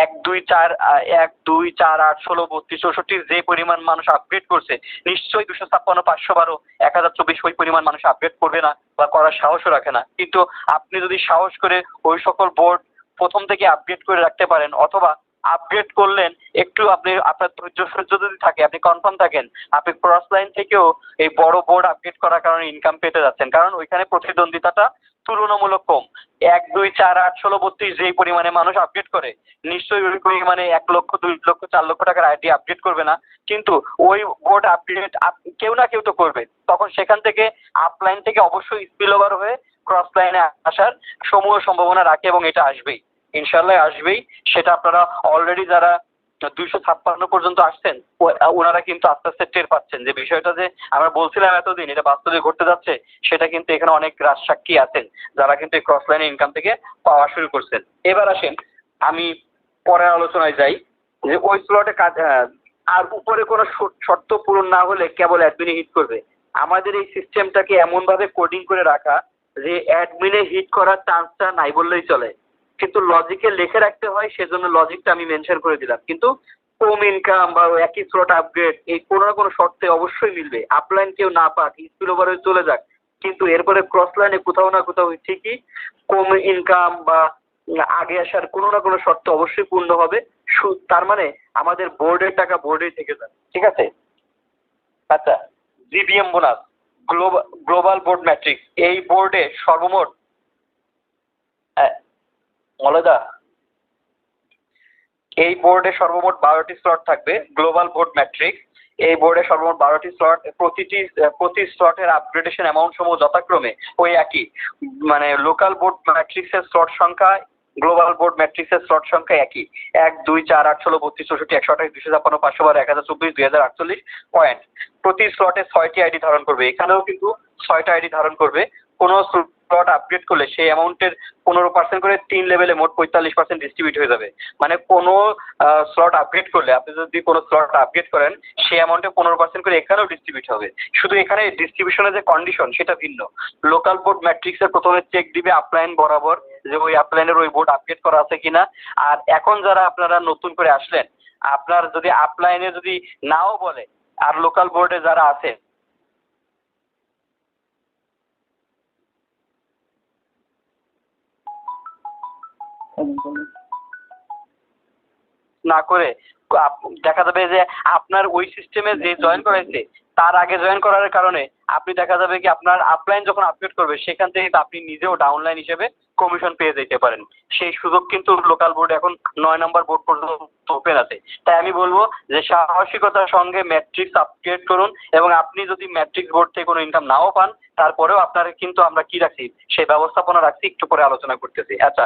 1 2 4 1 2 4 8 16 32 64 যে পরিমাণ মানুষ আপগ্রেড করছে নিশ্চয়ই 256 512 1024 ওই পরিমাণ মানুষ আপগ্রেড করবে না বা করার সাহসও রাখে না। কিন্তু আপনি যদি সাহস করে ওই সকল বোর্ড প্রথম থেকে আপগ্রেড করে রাখতে পারেন অথবা আপগ্রেড করলেন, একটু আপনি আপনার ধৈর্য সহ্য যদি থাকে, আপনি কনফার্ম থাকেন, আপনি ক্রস লাইন থেকেও এই বড় বোর্ড আপগ্রেড করার কারণে ইনকাম পেতে যাচ্ছেন, কারণ ওইখানে প্রতিদ্বন্দ্বিতাটা তুলনামূলক কম। 1 2 4 8 16 32 যেই পরিমাণে মানুষ আপগ্রেড করে, নিশ্চয়ই ওই পরিমাণে 1 লক্ষ 2 লক্ষ 4 লক্ষ টাকার আইডি আপগ্রেড করবে না, কিন্তু ওই বোর্ড আপগ্রেড কেউ না কেউ তো করবে। তখন সেখান থেকে আপলাইন থেকে অবশ্যই স্পিল ওভার হয়ে ক্রস লাইনে আসার সমূহ সম্ভাবনা রাখে, এবং এটা আসবেই, ইনশাল্লাহ আসবেই। সেটা আপনারা অলরেডি যারা 256 পর্যন্ত আসছেন ওনারা কিন্তু আস্তে আস্তে টের পাচ্ছেন যে বিষয়টা যে আমরা বলছিলাম এতদিন এটা বাস্তবে ঘটতে যাচ্ছে, সেটা কিন্তু এখানে অনেক রাজসাক্ষী আছেন যারা কিন্তু এই ক্রস লাইনে ইনকাম থেকে পাওয়া শুরু করছেন। এবার আসেন আমি পরের আলোচনায় যাই, যে ওই স্লটে কাজ আর উপরে কোনো শর্ত পূরণ না হলে কেবল অ্যাডমিনে হিট করবে। আমাদের এই সিস্টেমটাকে এমন ভাবে কোডিং করে রাখা যে অ্যাডমিনে হিট করার চান্সটা নাই বললেই চলে, কিন্তু লজিকে লিখে রাখতে হয়, সেজন্য লজিকটা আমি মেনশন করে দিলাম। কিন্তু কম ইনকাম বা একই স্লট আপগ্রেড এই কোনো না কোনো শর্তে অবশ্যই মিলবে। আপলাইন কেউ না পাক, স্পিল ওভার হয়ে চলে যাক, কিন্তু এরপরে ক্রস লাইনে কোথাও না কোথাও ঠিকই কম ইনকাম বা আগে আসার কোনো না কোনো শর্ত অবশ্যই পূর্ণ হবে। তার মানে আমাদের বোর্ডের টাকা বোর্ডেই থেকে যাবে, ঠিক আছে? আচ্ছা, GBM bonus, global board matrix, এই বোর্ডে সর্বমোট মলয়দা, এই বোর্ডে সর্বমোট 12টি স্লট থাকবে। গ্লোবাল বোর্ড ম্যাট্রিক্স, এই বোর্ডে সর্বমোট 12টি স্লট, প্রতি স্লটের আপগ্রেডেশন অ্যামাউন্ট সমূহ যথাক্রমে ওই একই, মানে লোকাল বোর্ড ম্যাট্রিক্সের স্লট সংখ্যা, গ্লোবাল বোর্ড ম্যাট্রিক্সের স্লট সংখ্যা একই, 1 2 4 8 16 32 64 512 1024 2048 প্রতি স্লটে 6টি আইডি ধারণ করবে। এখানেও কিন্তু 6টা আইডি ধারণ করবে। কোনো স্লট আপগ্রেড করলে সেই অ্যামাউন্টের 15% করে 3 লেভেলে মোট 45% ডিস্ট্রিবিউট হয়ে যাবে। মানে কোনো স্লট আপগ্রেড করলে, আপনি যদি কোনো স্লট আপগ্রেড করেন সেই অ্যামাউন্টে 15% করে এখানেও ডিস্ট্রিবিউট হবে। শুধু এখানে ডিস্ট্রিবিউশনের যে কন্ডিশন সেটা ভিন্ন। লোকাল বোর্ড ম্যাট্রিক্সের প্রথমে চেক দিবে আপলাইন বরাবর যে ওই আপলাইনের ওই বোর্ড আপগ্রেড করা আছে কিনা। আর এখন যারা আপনারা নতুন করে আসলেন, আপনার যদি আপলাইনে যদি নাও বলে, আর লোকাল বোর্ডে যারা আছে না করে দেখা যাবে যে আপনার ওই সিস্টেমে যে জয়েন করাইছে তার আগে জয়েন করার কারণে আপনি দেখা যাবে কি আপনার আপলাইন যখন আপডেট করবে সেখান থেকে আপনি নিজেও ডাউনলাইন হিসেবে কমিশন পেয়ে যেতে পারেন। সেই সুযোগ কিন্তু লোকাল বোর্ড এখন 9 নম্বর বোর্ড পর্যন্ত ওপেন আছে। তাই আমি বলবো যে সাহসিকতার সঙ্গে ম্যাট্রিক্স আপগ্রেড করুন, এবং আপনি যদি ম্যাট্রিক্স বোর্ড থেকে কোনো ইনকাম নাও পান তারপরেও আপনার কিন্তু আমরা কি রাখছি সেই ব্যবস্থাপনা রাখছি, একটু পরে আলোচনা করতেছি। আচ্ছা,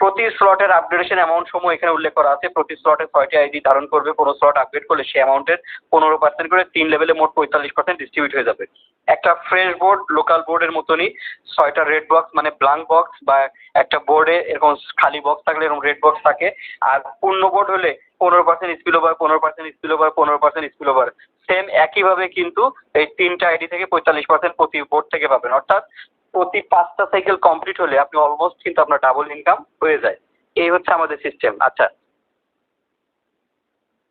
প্রতি স্লটের আপগ্রেডেশন অ্যামাউন্ট সমূহ এখানে উল্লেখ করা আছে। প্রতি স্লটে 6টি আইডি ধারণ করবে। কোনো স্লট আপগ্রেড করলে সেই অ্যামাউন্টের 15% করে 3 লেভেলে মোট 45% ডিস্ট্রিবিউট হয়ে যাবে। একটা ফ্রেশ বোর্ড লোকাল বোর্ডের মতনই 6টা রেড বক্স মানে ব্ল্যাঙ্ক বক্স, বা একটা বোর্ডে এরকম খালি বক্স থাকলে এরকম রেড বক্স থাকে। আর পূর্ণ বোর্ড হলে 15% spill over, 15% spill over, 15% spill over. Same একইভাবে কিন্তু এই 3টা আইডি থেকে 45% প্রতি বোর্ড থেকে পাবেন। অর্থাৎ প্রতি 5টা সাইকেল কমপ্লিট হলে আপনি অলমোস্ট কিন্তু আপনার ডাবল ইনকাম হয়ে যায়। এই হচ্ছে আমাদের সিস্টেম। আচ্ছা,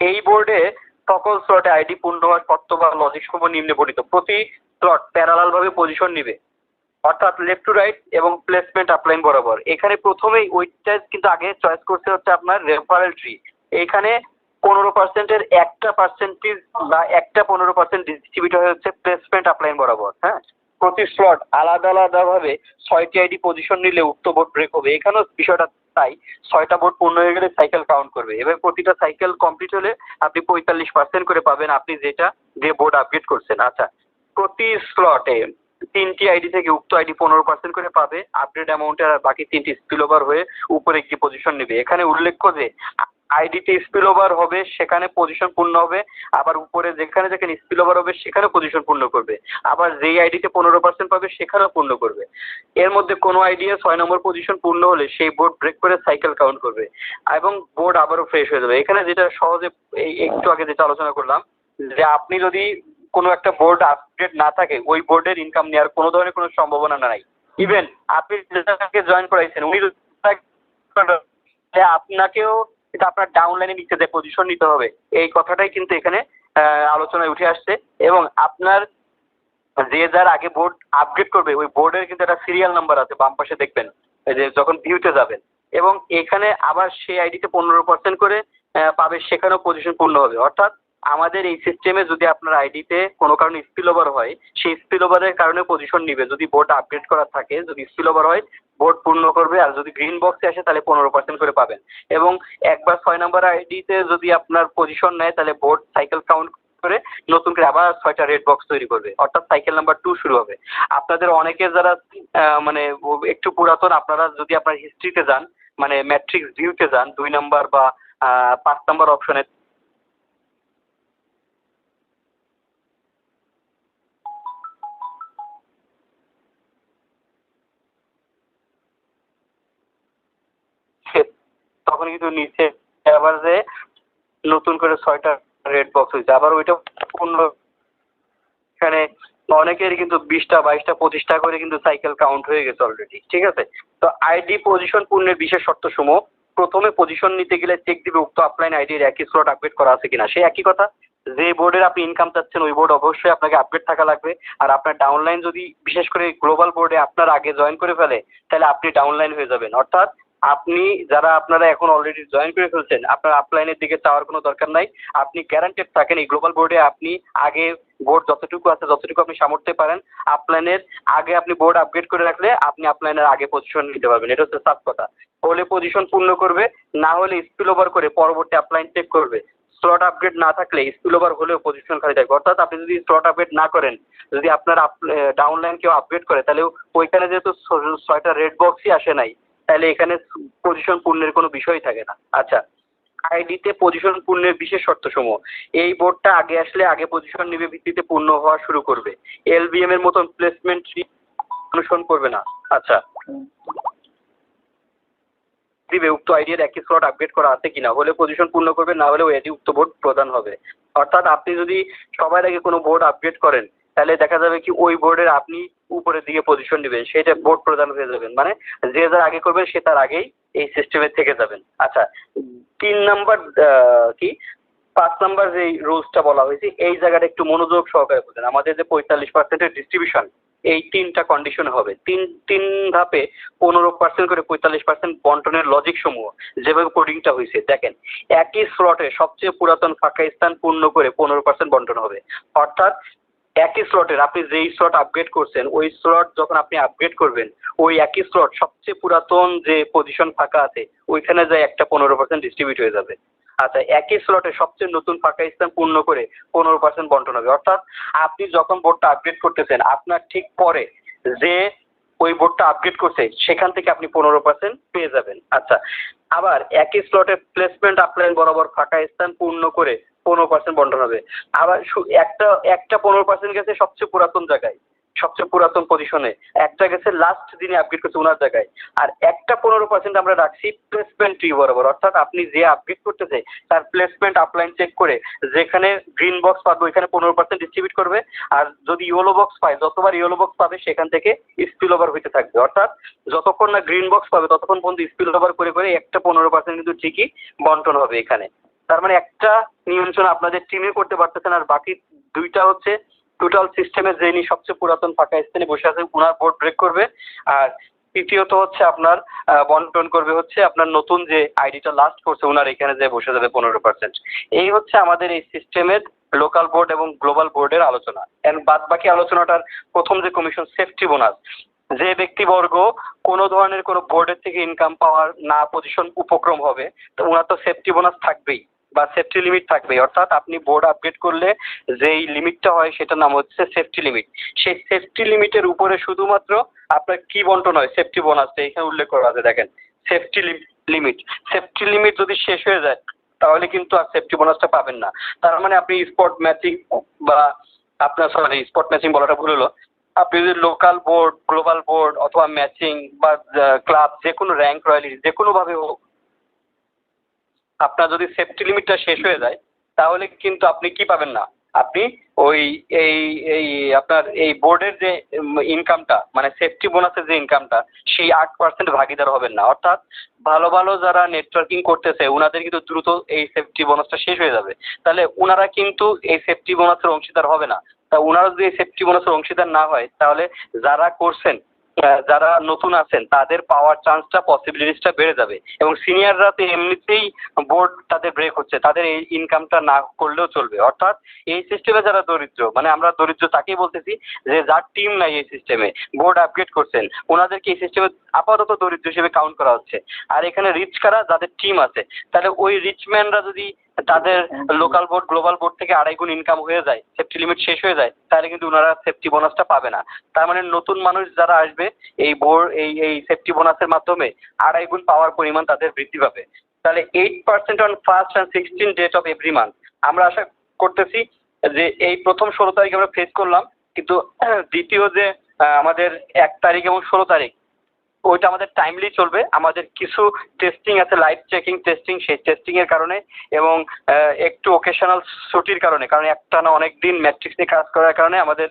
এই বোর্ডে সকল স্লটে আইডি পূর্ণ হওয়ার শর্ত বা লজিক সমূহ নিম্নে বর্ণিত। প্রতি স্লট প্যারালাল ভাবে পজিশন নিবে, অর্থাৎ লেফট টু রাইট এবং প্লেসমেন্ট আপলাইন বরাবর। এখানে প্রথমেই ওইটা কিন্তু আগে চয়েস করতে হচ্ছে আপনার রেফারেল ট্রি। এখানে 15%-এর একটা পার্সেন্টেজ বা একটা 15% ডিস্ট্রিবিউট হয়ে হচ্ছে প্লেসমেন্ট আপলাইন বরাবর। হ্যাঁ, প্রতি স্লট আলাদা আলাদাভাবে 6টি আইডি পজিশন নিলে উক্ত বোর্ড ব্রেক হবে। এখানেও বিষয়টা তাই, 6টা বোর্ড পূর্ণ হয়ে গেলে সাইকেল কাউন্ট করবে। এবার প্রতিটা সাইকেল কমপ্লিট হলে আপনি 45% করে পাবেন আপনি যেটা যে বোর্ড আপগ্রেড করছেন। আচ্ছা, প্রতি স্লটে 3টি আইডি থেকে উক্ত আইডি 15% করে পাবে। আপগ্রেড অ্যামাউন্টের আর বাকি 3টি স্পিল ওভার হয়ে উপরে একটি পজিশন নেবে। এখানে উল্লেখ্য যে আইডিতে স্পিল ওভার হবে সেখানে পজিশন পূর্ণ হবে, আবার উপরে যেখানে যেখানে স্পিল ওভার হবে সেখানে পজিশন পূর্ণ করবে, আবার যেই আইডিতে 15% পাবে সেখানেও পূর্ণ করবে। এর মধ্যে কোনো আইডিয়া 6 নম্বর পজিশন পূর্ণ হলে সেই বোর্ড ব্রেক করে সাইকেল কাউন্ট করবে এবং বোর্ড আবারও ফ্রেশ হয়ে যাবে। এখানে যেটা সহজে এই একটু আগে যেটা আলোচনা করলাম যে আপনি যদি কোনো একটা বোর্ড আপগ্রেড না থাকে ওই বোর্ডের ইনকাম নেওয়ার কোনো ধরনের কোনো সম্ভাবনা নাই। ইভেন আপনি যেটাকে জয়েন করাইছেন উনি আপনাকেও কিন্তু আপনার ডাউনলাইনে নিচে যে পজিশন নিতে হবে এই কথাটাই কিন্তু এখানে আলোচনায় উঠে আসছে। এবং আপনার যে যার আগে বোর্ড আপগ্রেড করবে ওই বোর্ডের কিন্তু একটা সিরিয়াল নাম্বার আছে, বাম পাশে দেখবেন এই যে যখন ভিউতে যাবেন এবং এখানে আবার সেই আইডিতে 15% করে পাবে, সেখানেও পজিশন পূর্ণ হবে। অর্থাৎ আমাদের এই সিস্টেমে যদি আপনার আইডিতে কোনো কারণে স্পিল ওভার হয়, সেই স্পিল ওভারের কারণে পজিশন নিবে। যদি বোর্ড আপডেট করা থাকে, যদি স্পিল ওভার হয় বোর্ড পূর্ণ করবে, আর যদি গ্রিন বক্সে আসে তাহলে 15% করে পাবেন। এবং একবার 6 নম্বর আইডিতে যদি আপনার পজিশন নেয় তাহলে বোর্ড সাইকেল কাউন্ট করে নতুন করে আবার 6টা রেড বক্স তৈরি করবে, অর্থাৎ সাইকেল নাম্বার 2 শুরু হবে। আপনাদের অনেকের যারা মানে একটু পুরাতন, আপনারা যদি আপনার হিস্ট্রিতে যান, মানে ম্যাট্রিক্স ভিউতে যান, 2 নম্বর বা 5 নম্বর অপশনে তখন কিন্তু নিচে আবার যে নতুন করে 6টা রেড বক্স হয়েছে, আবার ওইটা পূর্ণ। এখানে অনেকের কিন্তু 20টা 22টা 25টা করে কিন্তু সাইকেল কাউন্ট হয়ে গেছে অলরেডি, ঠিক আছে। তো আইডি পজিশন পূর্ণের বিশেষ শর্ত সমূহ: প্রথমে পজিশন নিতে গেলে চেক দিবে উক্ত আপলাইন আইডির একই স্লট আপডেট করা আছে কিনা। সেই একই কথা, যে বোর্ডের আপনি ইনকাম চাচ্ছেন ওই বোর্ড অবশ্যই আপনাকে আপডেট থাকা লাগবে। আর আপনার ডাউনলাইন যদি বিশেষ করে গ্লোবাল বোর্ডে আপনার আগে জয়েন করে ফেলে তাহলে আপনি ডাউনলাইন হয়ে যাবেন। অর্থাৎ আপনি যারা আপনারা এখন অলরেডি জয়েন করে ফেলছেন, আপনার আপলাইনের দিকে চাওয়ার কোনো দরকার নাই। আপনি গ্যারান্টেড থাকেন এই গ্লোবাল বোর্ডে আপনি আগে বোর্ড যতটুকু আছে যতটুকু আপনি সামর্থ্যে পারেন আপলাইনের আগে আপনি বোর্ড আপগ্রেড করে রাখলে আপনি আপলাইনের আগে পজিশন নিতে পারবেন। এটা হচ্ছে সাফ কথা। হলে পজিশন পূর্ণ করবে, না হলে স্পিল ওভার করে পরবর্তী আপলাইন চেক করবে। স্লট আপগ্রেড না থাকলে স্পিল ওভার হলেও পজিশন খালি থাকবে। অর্থাৎ আপনি যদি স্লট আপগ্রেড না করেন, যদি আপনার ডাউনলাইন কেউ আপগ্রেড করে, তাহলে ওইখানে যেহেতু 6টা রেড বক্সই আসে নাই, তাহলে এখানে পজিশন পূর্ণের কোনো বিষয় থাকে না। আচ্ছা, আইডিতে পজিশন পূর্ণের বিশেষ শর্তসমূহ: এই বোর্ডটা আগে আসলে আগে পজিশন নিবে ভিত্তিতে পূর্ণ হওয়া শুরু করবে। এলবিএম এর মতন প্লেসমেন্ট অনুসরণ করবে না। আচ্ছা, দিবে উক্ত আইডির একই স্লট আপডেট করা আছে কিনা, হলে পজিশন পূর্ণ করবে, না হলে ওই আইডি উক্ত বোর্ড প্রদান হবে। অর্থাৎ আপনি যদি সবার আগে কোনো বোর্ড আপডেট করেন তাহলে দেখা যাবে কি ওই বোর্ডের আপনি উপরের দিকে পজিশন নেবেন, সেটা বোর্ড প্রদান হয়ে যাবেন। মানে যে যার আগে করবেন সে তার আগেই এই সিস্টেমে থেকে যাবেন। আচ্ছা, 3 নম্বর কি 5 নম্বর যে রুলসটা বলা হয়েছে এই জায়গাটা একটু মনোযোগ সহকারে বুঝেন। আমাদের যে 45%-এর ডিস্ট্রিবিউশন, এই 3টা কন্ডিশন হবে। তিন ধাপে 15% করে 45% বন্টনের লজিক সমূহ যেভাবে কোডিংটা হয়েছে দেখেন। একই স্লটে সবচেয়ে পুরাতন ফাঁকা স্থান পূর্ণ করে 15% বন্টন হবে। অর্থাৎ একই স্লটের আপনি যেই স্লট আপগ্রেড করছেন ওই স্লট যখন আপনি আপগ্রেড করবেন, ওই একই স্লট সবচেয়ে পুরাতন যে পজিশন ফাঁকা আছে ওইখানে যায় একটা 15% ডিস্ট্রিবিউট হয়ে যাবে। আচ্ছা, একই স্লটে সবচেয়ে নতুন ফাঁকা স্থান পূর্ণ করে 15% বন্টন হবে। অর্থাৎ আপনি যখন বোর্ডটা আপগ্রেড করতেছেন আপনার ঠিক পরে যে ওই বোর্ডটা আপগ্রেড করছে সেখান থেকে আপনি 15% পেয়ে যাবেন। আচ্ছা, আবার একই স্লটে প্লেসমেন্ট আপলাইন বরাবর ফাঁকা স্থান পূর্ণ করে 15% বন্টন হবে। আবার একটা একটা 15% গেছে সবচেয়ে পুরাতন জায়গায়, সবচেয়ে পুরাতন পজিশনে, একটা গেছে লাস্ট দিনে আপগ্রেড করছে ওনার জায়গায়, আর একটা 15% আমরা রাখছি প্লেসমেন্ট ট্রি বরাবর। অর্থাৎ আপনি যে আপগ্রেড করতেছে তার প্লেসমেন্ট আপলাইন চেক করে যেখানে গ্রিন বক্স পাবে ওইখানে 15% ডিস্ট্রিবিউট করবে, আর যদি ইয়েলো বক্স পায় যতবার ইয়েলো বক্স পাবে সেখান থেকে স্পিল ওভার হইতে থাকবে। অর্থাৎ যতক্ষণ না গ্রিন বক্স পাবে ততক্ষণ পর্যন্ত স্পিল ওভার করে করে একটা 15% কিন্তু ঠিকই বন্টন হবে এখানে। তার মানে একটা নিয়ন্ত্রণ আপনাদের টিমে করতে পারতেছেন, আর বাকি 2টা হচ্ছে টোটাল সিস্টেমে যিনি সবচেয়ে পুরাতন ফাঁকা স্থানে বসে আছে ওনার বোর্ড ব্রেক করবে। আর তৃতীয়ত হচ্ছে আপনার বন্টন করবে হচ্ছে আপনার নতুন যে আইডিটা লাস্ট করছে ওনার এখানে যে বসে যাবে 15%। এই হচ্ছে আমাদের এই সিস্টেমের লোকাল বোর্ড এবং গ্লোবাল বোর্ডের আলোচনা। এর বাদ বাকি আলোচনাটার প্রথম যে কমিশন সেফটি বোনাস, যে ব্যক্তিবর্গ কোনো ধরনের কোনো বোর্ডের থেকে ইনকাম পাওয়ার না পজিশন উপক্রম হবে তো ওনার তো সেফটি বোনাস থাকবেই বা সেফটি লিমিট থাকবেই। অর্থাৎ আপনি বোর্ড আপগ্রেড করলে যেই লিমিটটা হয় সেটার নাম হচ্ছে সেফটি লিমিট। সেই সেফটি লিমিটের উপরে শুধুমাত্র আপনার কি বন্টন হয় সেফটি বোনাসটা এখানে উল্লেখ করা আছে দেখেন। সেফটি লিমিট, সেফটি লিমিট যদি শেষ হয়ে যায় তাহলে কিন্তু আর সেফটি বোনাসটা পাবেন না। তার মানে আপনি স্পট ম্যাচিং বা আপনার সরি স্পট ম্যাচিং বলাটা ভুল হলো, আপনি যদি লোকাল বোর্ড গ্লোবাল বোর্ড অথবা ম্যাচিং বা ক্লাব যে কোনো র্যাঙ্ক রয়্যালিটি যে কোনোভাবে হোক আপনার যদি সেফটি লিমিটটা শেষ হয়ে যায় তাহলে কিন্তু আপনি কি পাবেন না, আপনি ওই এই এই আপনার এই বোর্ডের যে ইনকামটা মানে সেফটি বোনাসের যে ইনকামটা সেই 8% ভাগিদার হবেন না। অর্থাৎ ভালো ভালো যারা নেটওয়ার্কিং করতেছে ওনাদের কিন্তু দ্রুত এই সেফটি বোনাসটা শেষ হয়ে যাবে, তাহলে ওনারা কিন্তু এই সেফটি বোনাসের অংশীদার হবে না। তা ওনারা যদি এই সেফটি বোনাসের অংশীদার না হয় তাহলে যারা করছেন যারা নতুন আছেন তাদের পাওয়ার চান্সটা পসিবিলিটিসটা বেড়ে যাবে, এবং সিনিয়ররা তো এমনিতেই বোর্ড তাদের ব্রেক হচ্ছে, তাদের এই ইনকামটা না করলেও চলবে। অর্থাৎ এই সিস্টেমে যারা দরিদ্র, মানে আমরা দরিদ্র তাকেই বলতেছি যে যার টিম নাই এই সিস্টেমে, বোর্ড আপগ্রেড করছেন, ওনাদেরকে এই সিস্টেমে আপাতত দরিদ্র হিসেবে কাউন্ট করা হচ্ছে। আর এখানে রিচ কারা, যাদের টিম আছে, তাহলে ওই রিচম্যানরা যদি তাদের লোকাল বোর্ড গ্লোবাল বোর্ড থেকে 2.5 গুণ ইনকাম হয়ে যায়, সেফটি লিমিট শেষ হয়ে যায়, তাহলে কিন্তু ওনারা সেফটি বোনাসটা পাবে না। তার মানে নতুন মানুষ যারা আসবে এই বোর্ড এই সেফটি বোনাসের মাধ্যমে 2.5 গুণ পাওয়ার পরিমাণ তাদের বৃদ্ধি পাবে। তাহলে 8% on 1st and 16 date of every month. আমরা আশা করতেছি যে এই প্রথম 16 তারিখ আমরা ফেস করলাম, কিন্তু দ্বিতীয় যে আমাদের 1 তারিখ এবং 16 তারিখ, ওইটা আমাদের টাইমলি চলবে। আমাদের কিছু টেস্টিং আছে, লাইভ চেকিং টেস্টিং, সেই টেস্টিং এর কারণে এবং একটু ওকেশনাল ছুটির কারণে, কারণ একটানা অনেক দিন ম্যাট্রিক্স নিয়ে কাজ করার কারণে আমাদের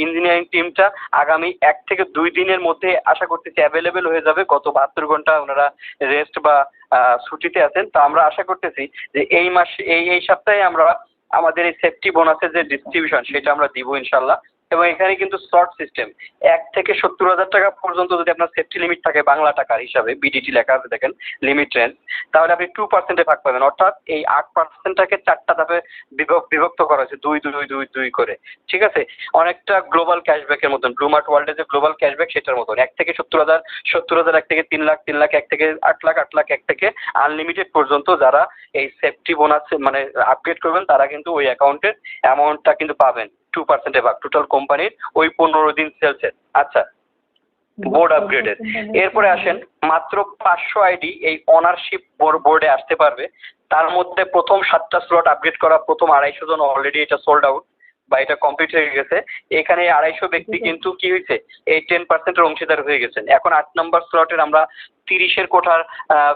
ইঞ্জিনিয়ারিং টিমটা আগামী 1 থেকে 2 দিনের মধ্যে আশা করতেছি অ্যাভেলেবেল হয়ে যাবে। গত 72 ঘন্টা ওনারা রেস্ট বা ছুটিতে আছেন। তো আমরা আশা করতেছি যে এই মাসে এই সপ্তাহে আমরা আমাদের এই সেফটি বোনাসের যে ডিস্ট্রিবিউশন সেটা আমরা দিব ইনশাল্লাহ। এবং এখানে কিন্তু স্লট সিস্টেম, 1 থেকে 70,000 টাকা পর্যন্ত যদি আপনার সেফটি লিমিট থাকে বাংলা টাকার হিসাবে, বিডিটি লেখা আছে দেখেন লিমিট রেঞ্জ, তাহলে আপনি 2% ভাগ পাবেন। অর্থাৎ এই 8%টাকে 4টা ধাপে বিভক্ত করা হয়েছে, 2 করে। ঠিক আছে, অনেকটা গ্লোবাল ক্যাশব্যাকের মতন, ব্লুমার্ট ওয়ার্ল্ডে যে গ্লোবাল ক্যাশব্যাক সেটার মতন। 1 থেকে 70,000, 70,000 1 থেকে 3 লাখ, 3 লাখ 1 থেকে 8 লাখ, 8 লাখ 1 থেকে আনলিমিটেড পর্যন্ত যারা এই সেফটি বোনাস মানে আপগ্রেড করবেন তারা কিন্তু ওই অ্যাকাউন্টের অ্যামাউন্টটা কিন্তু পাবেন 2% ভাগ টোটাল কোম্পানির ওই 15 দিন সেলসের। আচ্ছা, বোর্ড আপগ্রেডের এরপরে আসেন, মাত্র 500 আইডি এই অনারশিপ বোর্ডে আসতে পারবে। তার মধ্যে প্রথম 7টা স্লট আপগ্রেড করা, প্রথম 250 জন অলরেডি এটা সোল্ড আউট বা এটা কমপ্লিট হয়ে গেছে। এখানে 250 ব্যক্তি কিন্তু কি হয়েছে, এই 10%-এর অংশীদার হয়ে গেছেন। এখন 8 নম্বর স্লটের আমরা 30-এর কোঠার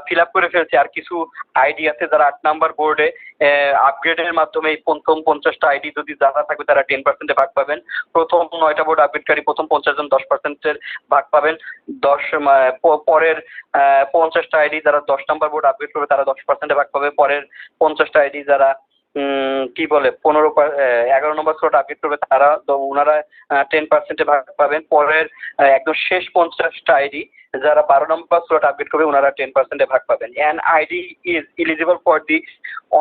ফিল আপ করে ফেলছি। আর কিছু আইডি আছে যারা 8 নম্বর বোর্ডে আপগ্রেডের মাধ্যমে এই প্রথম 50টা আইডি যদি যারা থাকবে তারা 10%-এ ভাগ পাবেন। প্রথম 9টা বোর্ড আপগ্রেডকারী প্রথম 50 জন 10%-এর ভাগ পাবেন। পরের 50টা আইডি যারা 10 নম্বর বোর্ড আপগ্রেড করবে তারা 10%-এ ভাগ পাবে। পরের 50টা আইডি যারা কি বলে 11 নম্বর স্লট আপডেট করবে তারা ওনারা 10%-এ ভাগ পাবেন। পরের একদম শেষ 50টা আইডি যারা 12 নম্বর স্লট আপডেট করবে ওনারা 10%-এ ভাগ পাবেন। An ID is eligible for the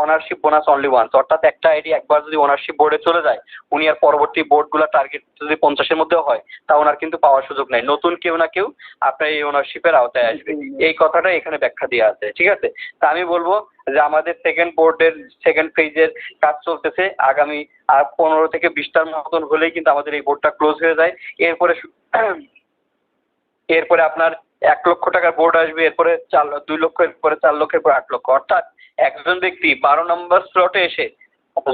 ownership bonus only once. অর্থাৎ একটা আইডি একবার যদি ওনারশিপ বোর্ডে চলে যায়, উনি আর পরবর্তী বোর্ডগুলো টার্গেট যদি 50-এর মধ্যেও হয় তা ওনার কিন্তু পাওয়ার সুযোগ নাই। নতুন কেউ না কেউ আপনার এই ওনারশিপের আওতায় আসবে, এই কথাটা এখানে ব্যাখ্যা দেওয়া আছে। ঠিক আছে, তা আমি বলবো যে আমাদের সেকেন্ড বোর্ডের সেকেন্ড ফেজের কাজ চলতেছে। আগামী আর 15 থেকে 20টার মতন হলেই কিন্তু আমাদের এই বোর্ডটা ক্লোজ হয়ে যায়। এরপরে আপনার 1 লক্ষ টাকার বোর্ড আসবে, এরপরে 2 লক্ষ, এরপরে 4 লক্ষ, এরপরে 8 লক্ষ। অর্থাৎ একজন ব্যক্তি 12 নম্বর স্লটে এসে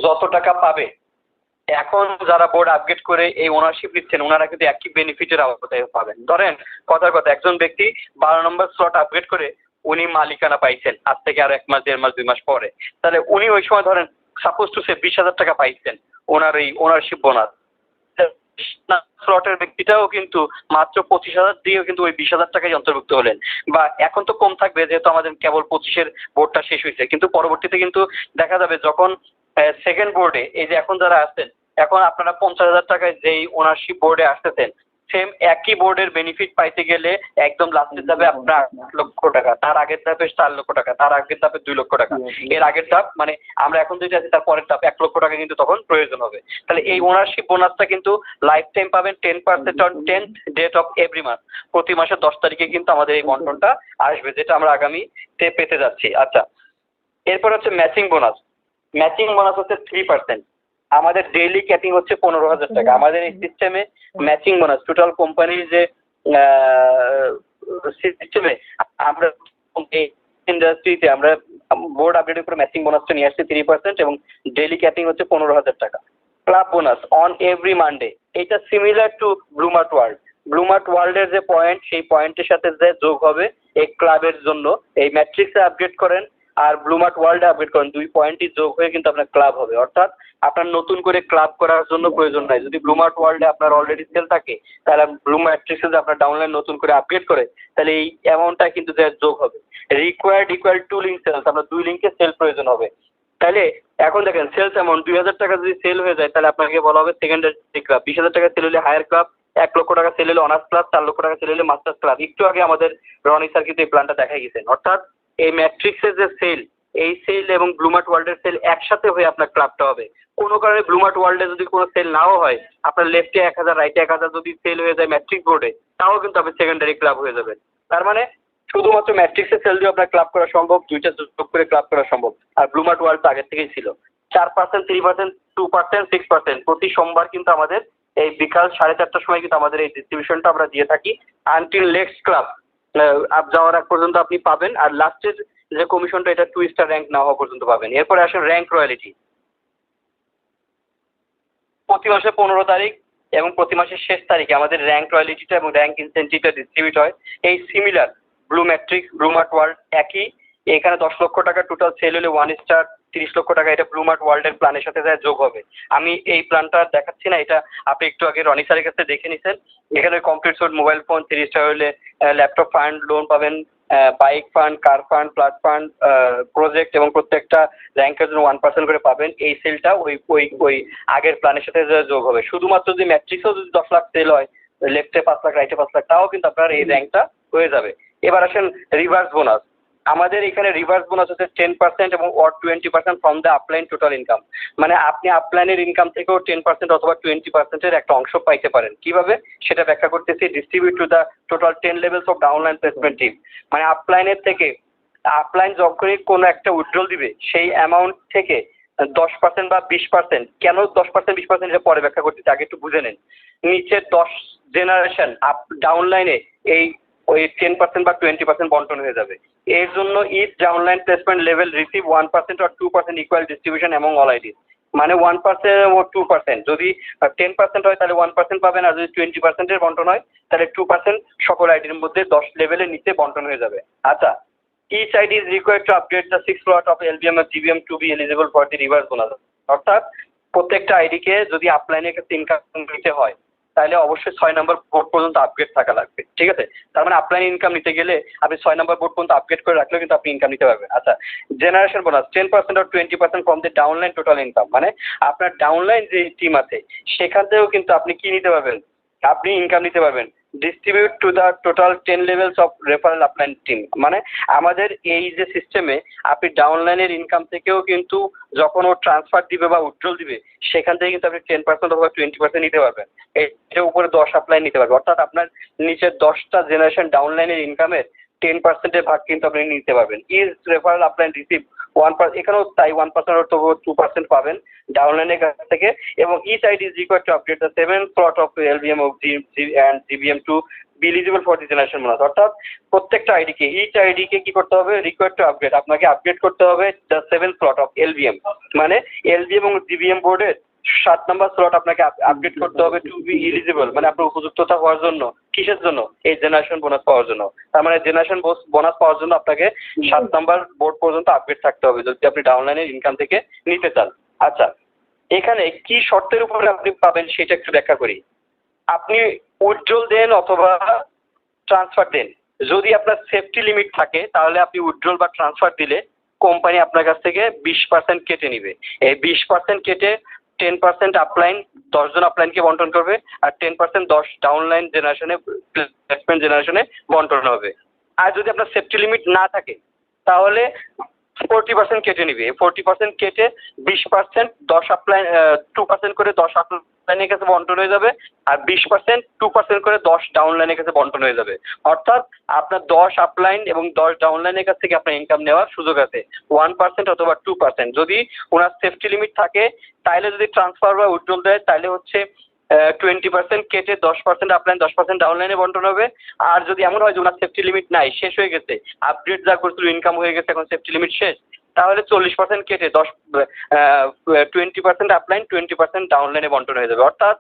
যত টাকা পাবে, এখন যারা বোর্ড আপগ্রেড করে এই ওনারশিপ নিচ্ছেন ওনারা কিন্তু একই বেনিফিটের আওতায় পাবেন। ধরেন কথার কথা, একজন ব্যক্তি 12 নম্বর স্লট আপগ্রেড করে উনি মালিকানা পাইছেন আজ থেকে আর 1 মাস 1.5 মাস 2 মাস পরে, তাহলে উনি ওই সময় ধরেন সাপোজ টু সে 20,000 টাকা পাইছেন ওনার এই ওনারশিপ বোনাস। স্লটের ব্যক্তিটাও কিন্তু মাত্র 25,000 দিয়েও কিন্তু ওই 20,000 টাকায় অন্তর্ভুক্ত হলেন। বা এখন তো কম থাকবে যেহেতু আমাদের কেবল 25-এর বোর্ডটা শেষ হয়েছে, কিন্তু পরবর্তীতে কিন্তু দেখা যাবে যখন সেকেন্ড বোর্ডে এই যে এখন যারা আছেন, এখন আপনারা 50,000 টাকায় যেই ওনারশিপ বোর্ডে আসতেছেন, সেম একই বোর্ডের বেনিফিট পাইতে গেলে একদম লাস্টের ধাপে আপনার 8 লক্ষ টাকা, তার আগের ধাপে 4 লক্ষ টাকা, তার আগের ধাপে 2 লক্ষ টাকা, এর আগের ধাপ মানে আমরা এখন যেটা আছি তার পরের ধাপ 1 লক্ষ টাকা কিন্তু তখন প্রয়োজন হবে। তাহলে এই ওনারশিপ বোনাসটা কিন্তু লাইফ টাইম পাবেন 10% on 10th date of every month. প্রতি মাসের 10 তারিখে কিন্তু আমাদের এই বন্টনটা আসবে, যেটা আমরা আগামীতে পেতে যাচ্ছি। আচ্ছা, এরপর হচ্ছে ম্যাচিং বোনাস। ম্যাচিং বোনাস হচ্ছে 3%। আমাদের ডেইলি ক্যাপিং হচ্ছে 15,000 টাকা। আমাদের এই সিস্টেমে ম্যাচিং বোনাস টোটাল কোম্পানির যে সিস্টেমে আমরা ইন্ডাস্ট্রিতে আমরা বোর্ড আপডেটের উপরে ম্যাচিং বোনাসটা নিয়ে আসছি 3% এবং ডেইলি ক্যাপিং হচ্ছে 15,000 টাকা। Club bonus on every Monday, এটা সিমিলার টু ব্লুমার্ট ওয়ার্ল্ড। ব্লুমার্ট ওয়ার্ল্ডের যে পয়েন্ট, সেই পয়েন্টের সাথে যে যোগ হবে এই ক্লাবের জন্য, এই ম্যাট্রিক্সে আপডেট করেন আর ব্লুমার্ট ওয়ার্ল্ডে আপডেট করেন, 2 পয়েন্টই যোগ হয়ে কিন্তু আপনার ক্লাব হবে। অর্থাৎ আপনার নতুন করে ক্লাব করার জন্য প্রয়োজন নাই। যদি ব্লুমার্ট ওয়ার্ল্ডে আপনার অলরেডি সেল থাকে তাহলে ব্লু ম্যাট্রিক্সে যে আপনার ডাউনলাইন নতুন করে আপডেট করে তাহলে এই অ্যামাউন্টটা কিন্তু যোগ হবে। Required equal to link sales, আপনার 2 লিঙ্কের সেল প্রয়োজন হবে। তাহলে এখন দেখেন সেলস অ্যামাউন্ট 2,000 টাকা যদি সেল হয়ে যায় তাহলে আপনাকে বলা হবে সেকেন্ডারি ক্লাব, 20,000 টাকা সেল হলে হায়ার ক্লাব, 1 লক্ষ টাকা সেল হলে অনার্স ক্লাস, 4 লক্ষ টাকা সেল হলে মাস্টার্স ক্লাস। একটু আগে আমাদের রনি স্যার কিন্তু এই প্ল্যানটা দেখাই গেছেন। অর্থাৎ এই ম্যাট্রিক্সের যে সেল, এই সেল এবং ব্লুমার্ট ওয়ার্ল্ডের সেল একসাথে হয়ে আপনার ক্লাবটা হবে। কোনো কারণে ব্লুমার্ট ওয়ার্ল্ডে যদি কোনো সেল নাও হয়, আপনার লেফটে 1000 রাইটে 1000 যদি সেল হয়ে যায় ম্যাট্রিক্স বোর্ডে, তাও কিন্তু আপনি সেকেন্ডারি ক্লাব হয়ে যাবেন। তার মানে শুধুমাত্র ম্যাট্রিক্সের সেল দিয়ে আপনার ক্লাব করা সম্ভব, দুইটা যোগ করে ক্লাব করা সম্ভব। আর ব্লুমার্ট ওয়ার্ল্ড তো আগের থেকেই ছিল। 4%, 3%, 2%, 6% প্রতি সোমবার কিন্তু আমাদের এই বিকাল 4:30টার সময় কিন্তু আমাদের এই ডিস্ট্রিবিউশনটা আমরা দিয়ে থাকি। আনটিল নেক্সট ক্লাব যাওয়ার আগ পর্যন্ত আপনি পাবেন। আর লাস্টের যে কমিশনটা, এটা 2 স্টার র্যাঙ্ক না হওয়া পর্যন্ত পাবেন। এরপরে আসেন র্যাঙ্ক রয়্যালিটি। প্রতি মাসে 15 তারিখ এবং প্রতি মাসের শেষ তারিখে আমাদের র্যাঙ্ক রয়্যালিটিটা এবং র্যাঙ্ক ইনসেন্টিভটা ডিস্ট্রিবিউট হয়। এই সিমিলার ব্লু ম্যাট্রিক্স, ব্লুমার্ট ওয়ার্ল্ড একই। এখানে 10 লক্ষ টাকা টোটাল সেল হলে 1 স্টার, 30 লক্ষ টাকা এটা ব্লুমার্ট ওয়ার্ল্ডের প্ল্যানের সাথে যা যোগ হবে। আমি এই প্ল্যানটা দেখাচ্ছি না, এটা আপনি একটু আগে রনি স্যারের কাছে দেখে নিছেন। এখানে complete source mobile phone 3 star হলে ল্যাপটপ ফান্ড লোন পাবেন, বাইক ফান্ড, কার ফান্ড, ফ্ল্যাট ফান্ড, প্রজেক্ট এবং প্রত্যেকটা র্যাঙ্কের জন্য 1% করে পাবেন। এই সেলটা ওই আগের প্ল্যানের সাথে যোগ হবে। শুধুমাত্র যদি ম্যাট্রিক্সও যদি 10 লাখ সেল হয়, লেফটে 5 লাখ রাইটে 5 লাখ, তাও কিন্তু আপনার এই র্যাঙ্কটা হয়ে যাবে। এবার আসেন রিভার্স বোনাস। আমাদের এখানে রিভার্স বোনাস হচ্ছে 10% এবং 20% from the upline total income. মানে আপনি আপলাইনের ইনকাম থেকেও 10% অথবা 20%-এর একটা অংশ পাইতে পারেন। কিভাবে সেটা ব্যাখ্যা করতেছি। Distribute to the total 10 levels of downline placement team. মানে আপলাইনের থেকে, আপলাইন যখনই কোনো একটা উইথড্রল দিবে, সেই অ্যামাউন্ট থেকে 10% বা 20%, কেন 10% 20% এটা পরে ব্যাখ্যা করতেছি, আগে একটু বুঝে নেন। নিচের 10 জেনারেশন আপ ডাউনলাইনে এই ওই 10% বা 20% বন্টন হয়ে যাবে। এর জন্য each downline placement level receive 1% or 2% equal distribution among all IDs. মানে 1% ও 2%, যদি 10% হয় তাহলে 1% পাবেন, আর যদি 20%-এর বন্টন হয় তাহলে 2% সকল আইডির মধ্যে 10 লেভেলের নিচে বন্টন হয়ে যাবে। আচ্ছা, each ID is required to upgrade the 6 slot of LBM or GBM to be eligible for the reverse bonus। অর্থাৎ প্রত্যেকটা আইডিকে যদি আপলাইনের কাছে ইনকাম নিতে হয়, তাহলে অবশ্যই 6 নম্বর বোর্ড পর্যন্ত আপগ্রেড থাকা লাগবে। ঠিক আছে? তার মানে আপলাইন ইনকাম নিতে গেলে আপনি 6 নম্বর বোর্ড পর্যন্ত আপগ্রেড করে রাখলেও কিন্তু আপনি ইনকাম নিতে পারবেন। আচ্ছা, generation bonus 10% or 20% from the downline total income. মানে আপনার ডাউনলাইন যে টিম আছে সেখান থেকেও কিন্তু আপনি কি নিতে পারবেন, আপনি ইনকাম নিতে পারবেন। Distribute to the total 10 levels of referral upline team. মানে আমাদের এই যে সিস্টেমে আপনি ডাউনলাইনের ইনকাম থেকেও কিন্তু যখন ও ট্রান্সফার দিবে বা উইথড্রল দিবে, সেখান থেকে কিন্তু আপনি 10% অথবা 20% নিতে পারবেন। এর উপরে 10 আপলাইন নিতে পারবেন। অর্থাৎ আপনার নিচের 10টা জেনারেশন ডাউনলাইনের ইনকামের 10%-এর ভাগ কিন্তু আপনি নিতে পারবেন। ইজ রেফারেল আপলাইন রিসিভ 1%, এখানেও তাই 1% অথবা 2% পাবেন ডাউনলাইনের কাছ থেকে। এবং each ID is required to update the 7 slot of LBM of and GBM to be eligible for the generation bonus. অর্থাৎ প্রত্যেকটা আইডিকে, ইচ আইডিকে কি করতে হবে, রিকোয়ার্ড টু আপডেট, আপনাকে আপডেট করতে হবে দ্য 7 স্লট অফ LBM। মানে LBM এবং GBM বোর্ডের 7 নম্বর স্লট আপনাকে আপডেট করতে হবে টু বি এলিজিবল, মানে আপনার উপযুক্ততা হওয়ার জন্য। কিসের জন্য? এই জেনারেশন বোনাস পাওয়ার জন্য। তার মানে জেনারেশন বোনাস পাওয়ার জন্য আপনাকে 7 নম্বর বোর্ড পর্যন্ত আপডেট থাকতে হবে যদি আপনি ডাউনলাইনের ইনকাম থেকে নিতে চান। আচ্ছা, এখানে কি শর্তের উপরে আপনি পাবেন সেটা একটু ব্যাখ্যা করি। আপনি উইথড্রল দেন অথবা ট্রান্সফার দেন, যদি আপনার সেফটি লিমিট থাকে তাহলে আপনি উইথড্রল বা ট্রান্সফার দিলে কোম্পানি আপনার কাছ থেকে 20% কেটে নিবে। এই 20% কেটে 10% আপলাইন, 10 জন আপলাইনকে বন্টন করবে, আর 10% 10 ডাউনলাইন জেনারেশনে, প্লেসমেন্ট জেনারেশনে বন্টন হবে। আর যদি আপনার সেফটি লিমিট না থাকে তাহলে 40% কেটে নিবে। 40% কেটে 20% 10 আপলাইন, 2% করে 10 আপলাইনের কাছে বন্টন হয়ে যাবে, আর 20% 2% করে 10 ডাউনলাইনের কাছে বন্টন হয়ে যাবে। অর্থাৎ আপনার 10 আপলাইন এবং 10 ডাউনলাইনের কাছ থেকে আপনার ইনকাম নেওয়ার সুযোগ আছে 1% অথবা 2%। যদি ওনার সেফটি লিমিট থাকে তাহলে যদি ট্রান্সফার বা উইথড্রল দেয় তাহলে হচ্ছে 20% কেটে 10% আপলাইন 10% ডাউনলাইনে বন্টন হবে। আর যদি এমন হয় যে ওনার সেফটি লিমিট নাই, শেষ হয়ে গেছে, আপডেট যা করছিল ইনকাম হয়ে গেছে, এখন সেফটি লিমিট শেষ, তাহলে 40% কেটে 20% আপলাইন 20% ডাউনলাইনে বন্টন হয়ে যাবে। অর্থাৎ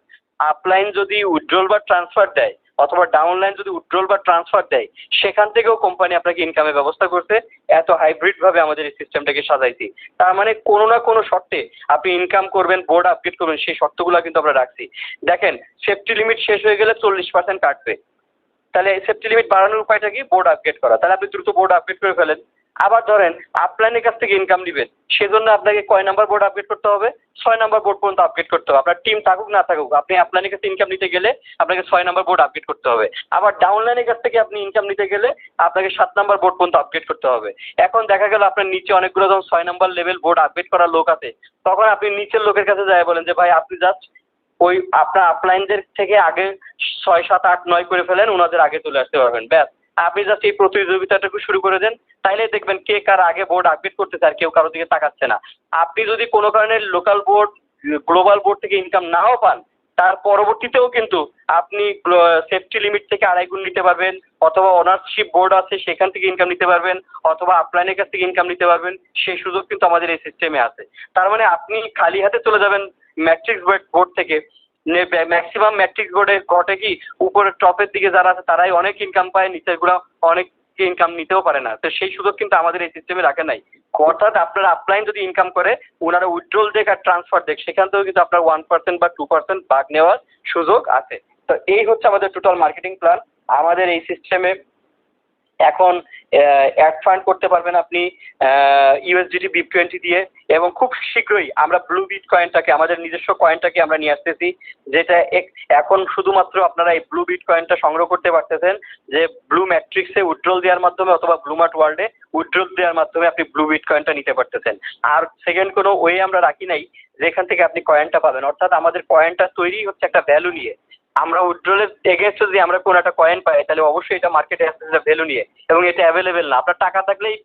আপলাইন যদি উইথড্রল বা ট্রান্সফার দেয় অথবা ডাউনলাইন যদি উইথড্রল বা ট্রান্সফার দেয়, সেখান থেকেও কোম্পানি আপনাকে ইনকামের ব্যবস্থা করছে। এত হাইব্রিডভাবে আমাদের এই সিস্টেমটাকে সাজাইছি। তার মানে কোনো না কোনো শর্তে আপনি ইনকাম করবেন, বোর্ড আপডেট করবেন, সেই শর্তগুলো কিন্তু আমরা রাখছি। দেখেন, সেফটি লিমিট শেষ হয়ে গেলে 40% কাটবে, তাহলে সেফটি লিমিট বাড়ানোর উপায়টা কি? বোর্ড আপডেট করা। তাহলে আপনি দ্রুত বোর্ড আপডেট করে ফেলেন। আবার ধরেন আপলাইনের কাছ থেকে ইনকাম নেবেন, সেজন্য আপনাকে কয় নাম্বার বোর্ড আপগ্রেড করতে হবে? 6 নাম্বার বোর্ড পর্যন্ত আপগ্রেড করতে হবে। আপনার টিম থাকুক না থাকুক, আপনি আপলাইনের কাছে ইনকাম নিতে গেলে আপনাকে 6 নাম্বার বোর্ড আপগ্রেড করতে হবে। আবার ডাউনলাইনের কাছ থেকে আপনি ইনকাম নিতে গেলে আপনাকে 7 নাম্বার বোর্ড পর্যন্ত আপগ্রেড করতে হবে। এখন দেখা গেল আপনার নিচে অনেকগুলো যখন 6 নাম্বার লেভেল বোর্ড আপগ্রেড করার লোক আছে, তখন আপনি নিচের লোকের কাছে যায় বলেন যে ভাই আপনি জাস্ট ওই আপনার আপলাইনদের থেকে আগে 6, 7, 8, 9 করে ফেলেন, ওনাদের আগে চলে আসতে পারবেন। ব্যাস, আপনি জাস্ট এই প্রতিযোগিতাটুকু শুরু করে দেন, তাইলে দেখবেন কে কার আগে বোর্ড আপগ্রেড করতেছে আর কেউ কারোর দিকে তাকাচ্ছে না। আপনি যদি কোনো কারণে লোকাল বোর্ড, গ্লোবাল বোর্ড থেকে ইনকাম নাও পান, তার পরবর্তীতেও কিন্তু আপনি সেফটি লিমিট থেকে 2.5 গুণ নিতে পারবেন, অথবা অনার্সশিপ বোর্ড আছে সেখান থেকে ইনকাম নিতে পারবেন, অথবা আপলাইনের কাছ থেকে ইনকাম নিতে পারবেন। সেই সুযোগ কিন্তু আমাদের এই সিস্টেমে আছে। তার মানে আপনি খালি হাতে চলে যাবেন ম্যাট্রিক্স বোর্ড থেকে, ম্যাক্সিমাম ম্যাট্রিক্স বোর্ডে ঘটে কি উপরের টপের দিকে যারা আছে তারাই অনেক ইনকাম পায়, নিচেরগুলো অনেক ইনকাম নিতেও পারে না। তো সেই সুযোগ কিন্তু আমাদের এই সিস্টেমে রাখে নাই। অর্থাৎ আপনার আপলাইন যদি ইনকাম করে, ওনারা উইথড্রল দেখ আর ট্রান্সফার দেখ, সেখান থেকেও কিন্তু আপনার 1% বা 2% ভাগ নেওয়ার সুযোগ আছে। তো এই হচ্ছে আমাদের টোটাল মার্কেটিং প্ল্যান। আমাদের এই সিস্টেমে এখন অ্যাড ফান্ড করতে পারবেন আপনি ইউএসডিটি BIP20 দিয়ে, এবং খুব শীঘ্রই আমরা ব্লু বিট কয়েনটাকে, আমাদের নিজস্ব কয়েনটাকে আমরা নিয়ে আসতেছি, যেটা এখন শুধুমাত্র আপনারা এই ব্লু বিট কয়েনটা সংগ্রহ করতে পারতেছেন যে ব্লু ম্যাট্রিক্সে উইথড্রল দেওয়ার মাধ্যমে অথবা ব্লু মার্ট ওয়ার্ল্ডে উইথড্রল দেওয়ার মাধ্যমে আপনি ব্লু বিট কয়েনটা নিতে পারতেছেন। আর সেকেন্ড কোনো ওয়ে আমরা রাখি নাই যেখান থেকে আপনি কয়েনটা পাবেন। অর্থাৎ আমাদের কয়েনটা তৈরি হচ্ছে একটা ভ্যালু নিয়ে। আমরা উইথড্রলের এগেনস্টে যদি আমরা কোনো একটা কয়েন পাই, তাহলে অবশ্যই এটা মার্কেটে আসতে ভ্যালু নিয়ে, এবং এটা অ্যাভেলেবেল না। আপনার টাকা থাকলেই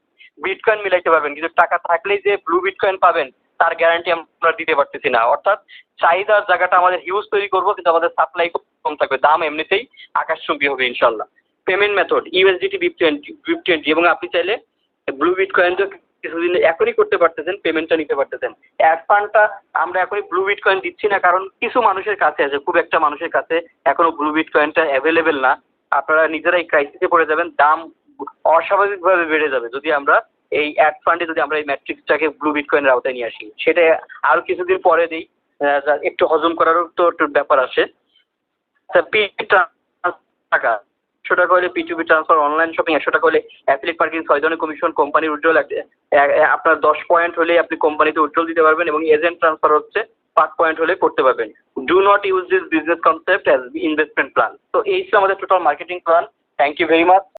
বিটকয়েন মিলাইতে পারবেন, কিন্তু টাকা থাকলেই যে ব্লু বিটকয়েন পাবেন তার গ্যারান্টি আমরা দিতে পারতেছি না। অর্থাৎ চাহিদার জায়গাটা আমাদের হিউজ তৈরি করবো, কিন্তু আমাদের সাপ্লাই কম থাকবে, দাম এমনিতেই আকাশচুম্বী হবে ইনশাল্লাহ। পেমেন্ট মেথড ইউএসডিটি BIP20, এবং আপনি চাইলে ব্লু বিটকয়েন তো কিছুদিন এখনই করতে পারতেছেন, পেমেন্টটা নিতে পারতেছেন। অ্যাড ফান্ডটা আমরা এখনই ব্লু বিটকয়েন দিচ্ছি না, কারণ কিছু মানুষের কাছে আছে, খুব একটা মানুষের কাছে এখনো ব্লু বিটকয়েনটা অ্যাভেলেবেল না। আপনারা নিজেরাই ক্রাইসিসে পড়ে যাবেন, দাম অস্বাভাবিকভাবে বেড়ে যাবে যদি আমরা এই অ্যাড ফান্ডে যদি আমরা এই ম্যাট্রিক্সটাকে ব্লু বিটকয়েনের আওতায় নিয়ে আসি। সেটা আরও কিছুদিন পরে দিই, একটু হজম করারও তো একটু ব্যাপার আসে। টাকা 100 টাকা হলে P2P ট্রান্সফার, অনলাইন শপিং 100 টাকা হলে অ্যাফিলিয়েট মার্কেটিং 6 ধরনের কমিশন, কোম্পানির উইথড্রল আপনার 10 পয়েন্ট হলে আপনি কোম্পানিতে উইথড্রল দিতে পারবেন, এবং এজেন্ট ট্রান্সফার হচ্ছে 5 পয়েন্ট হলে করতে পারবেন। Do not use this business concept as investment plan. তো এই ছিল আমাদের total marketing plan. Thank you very much.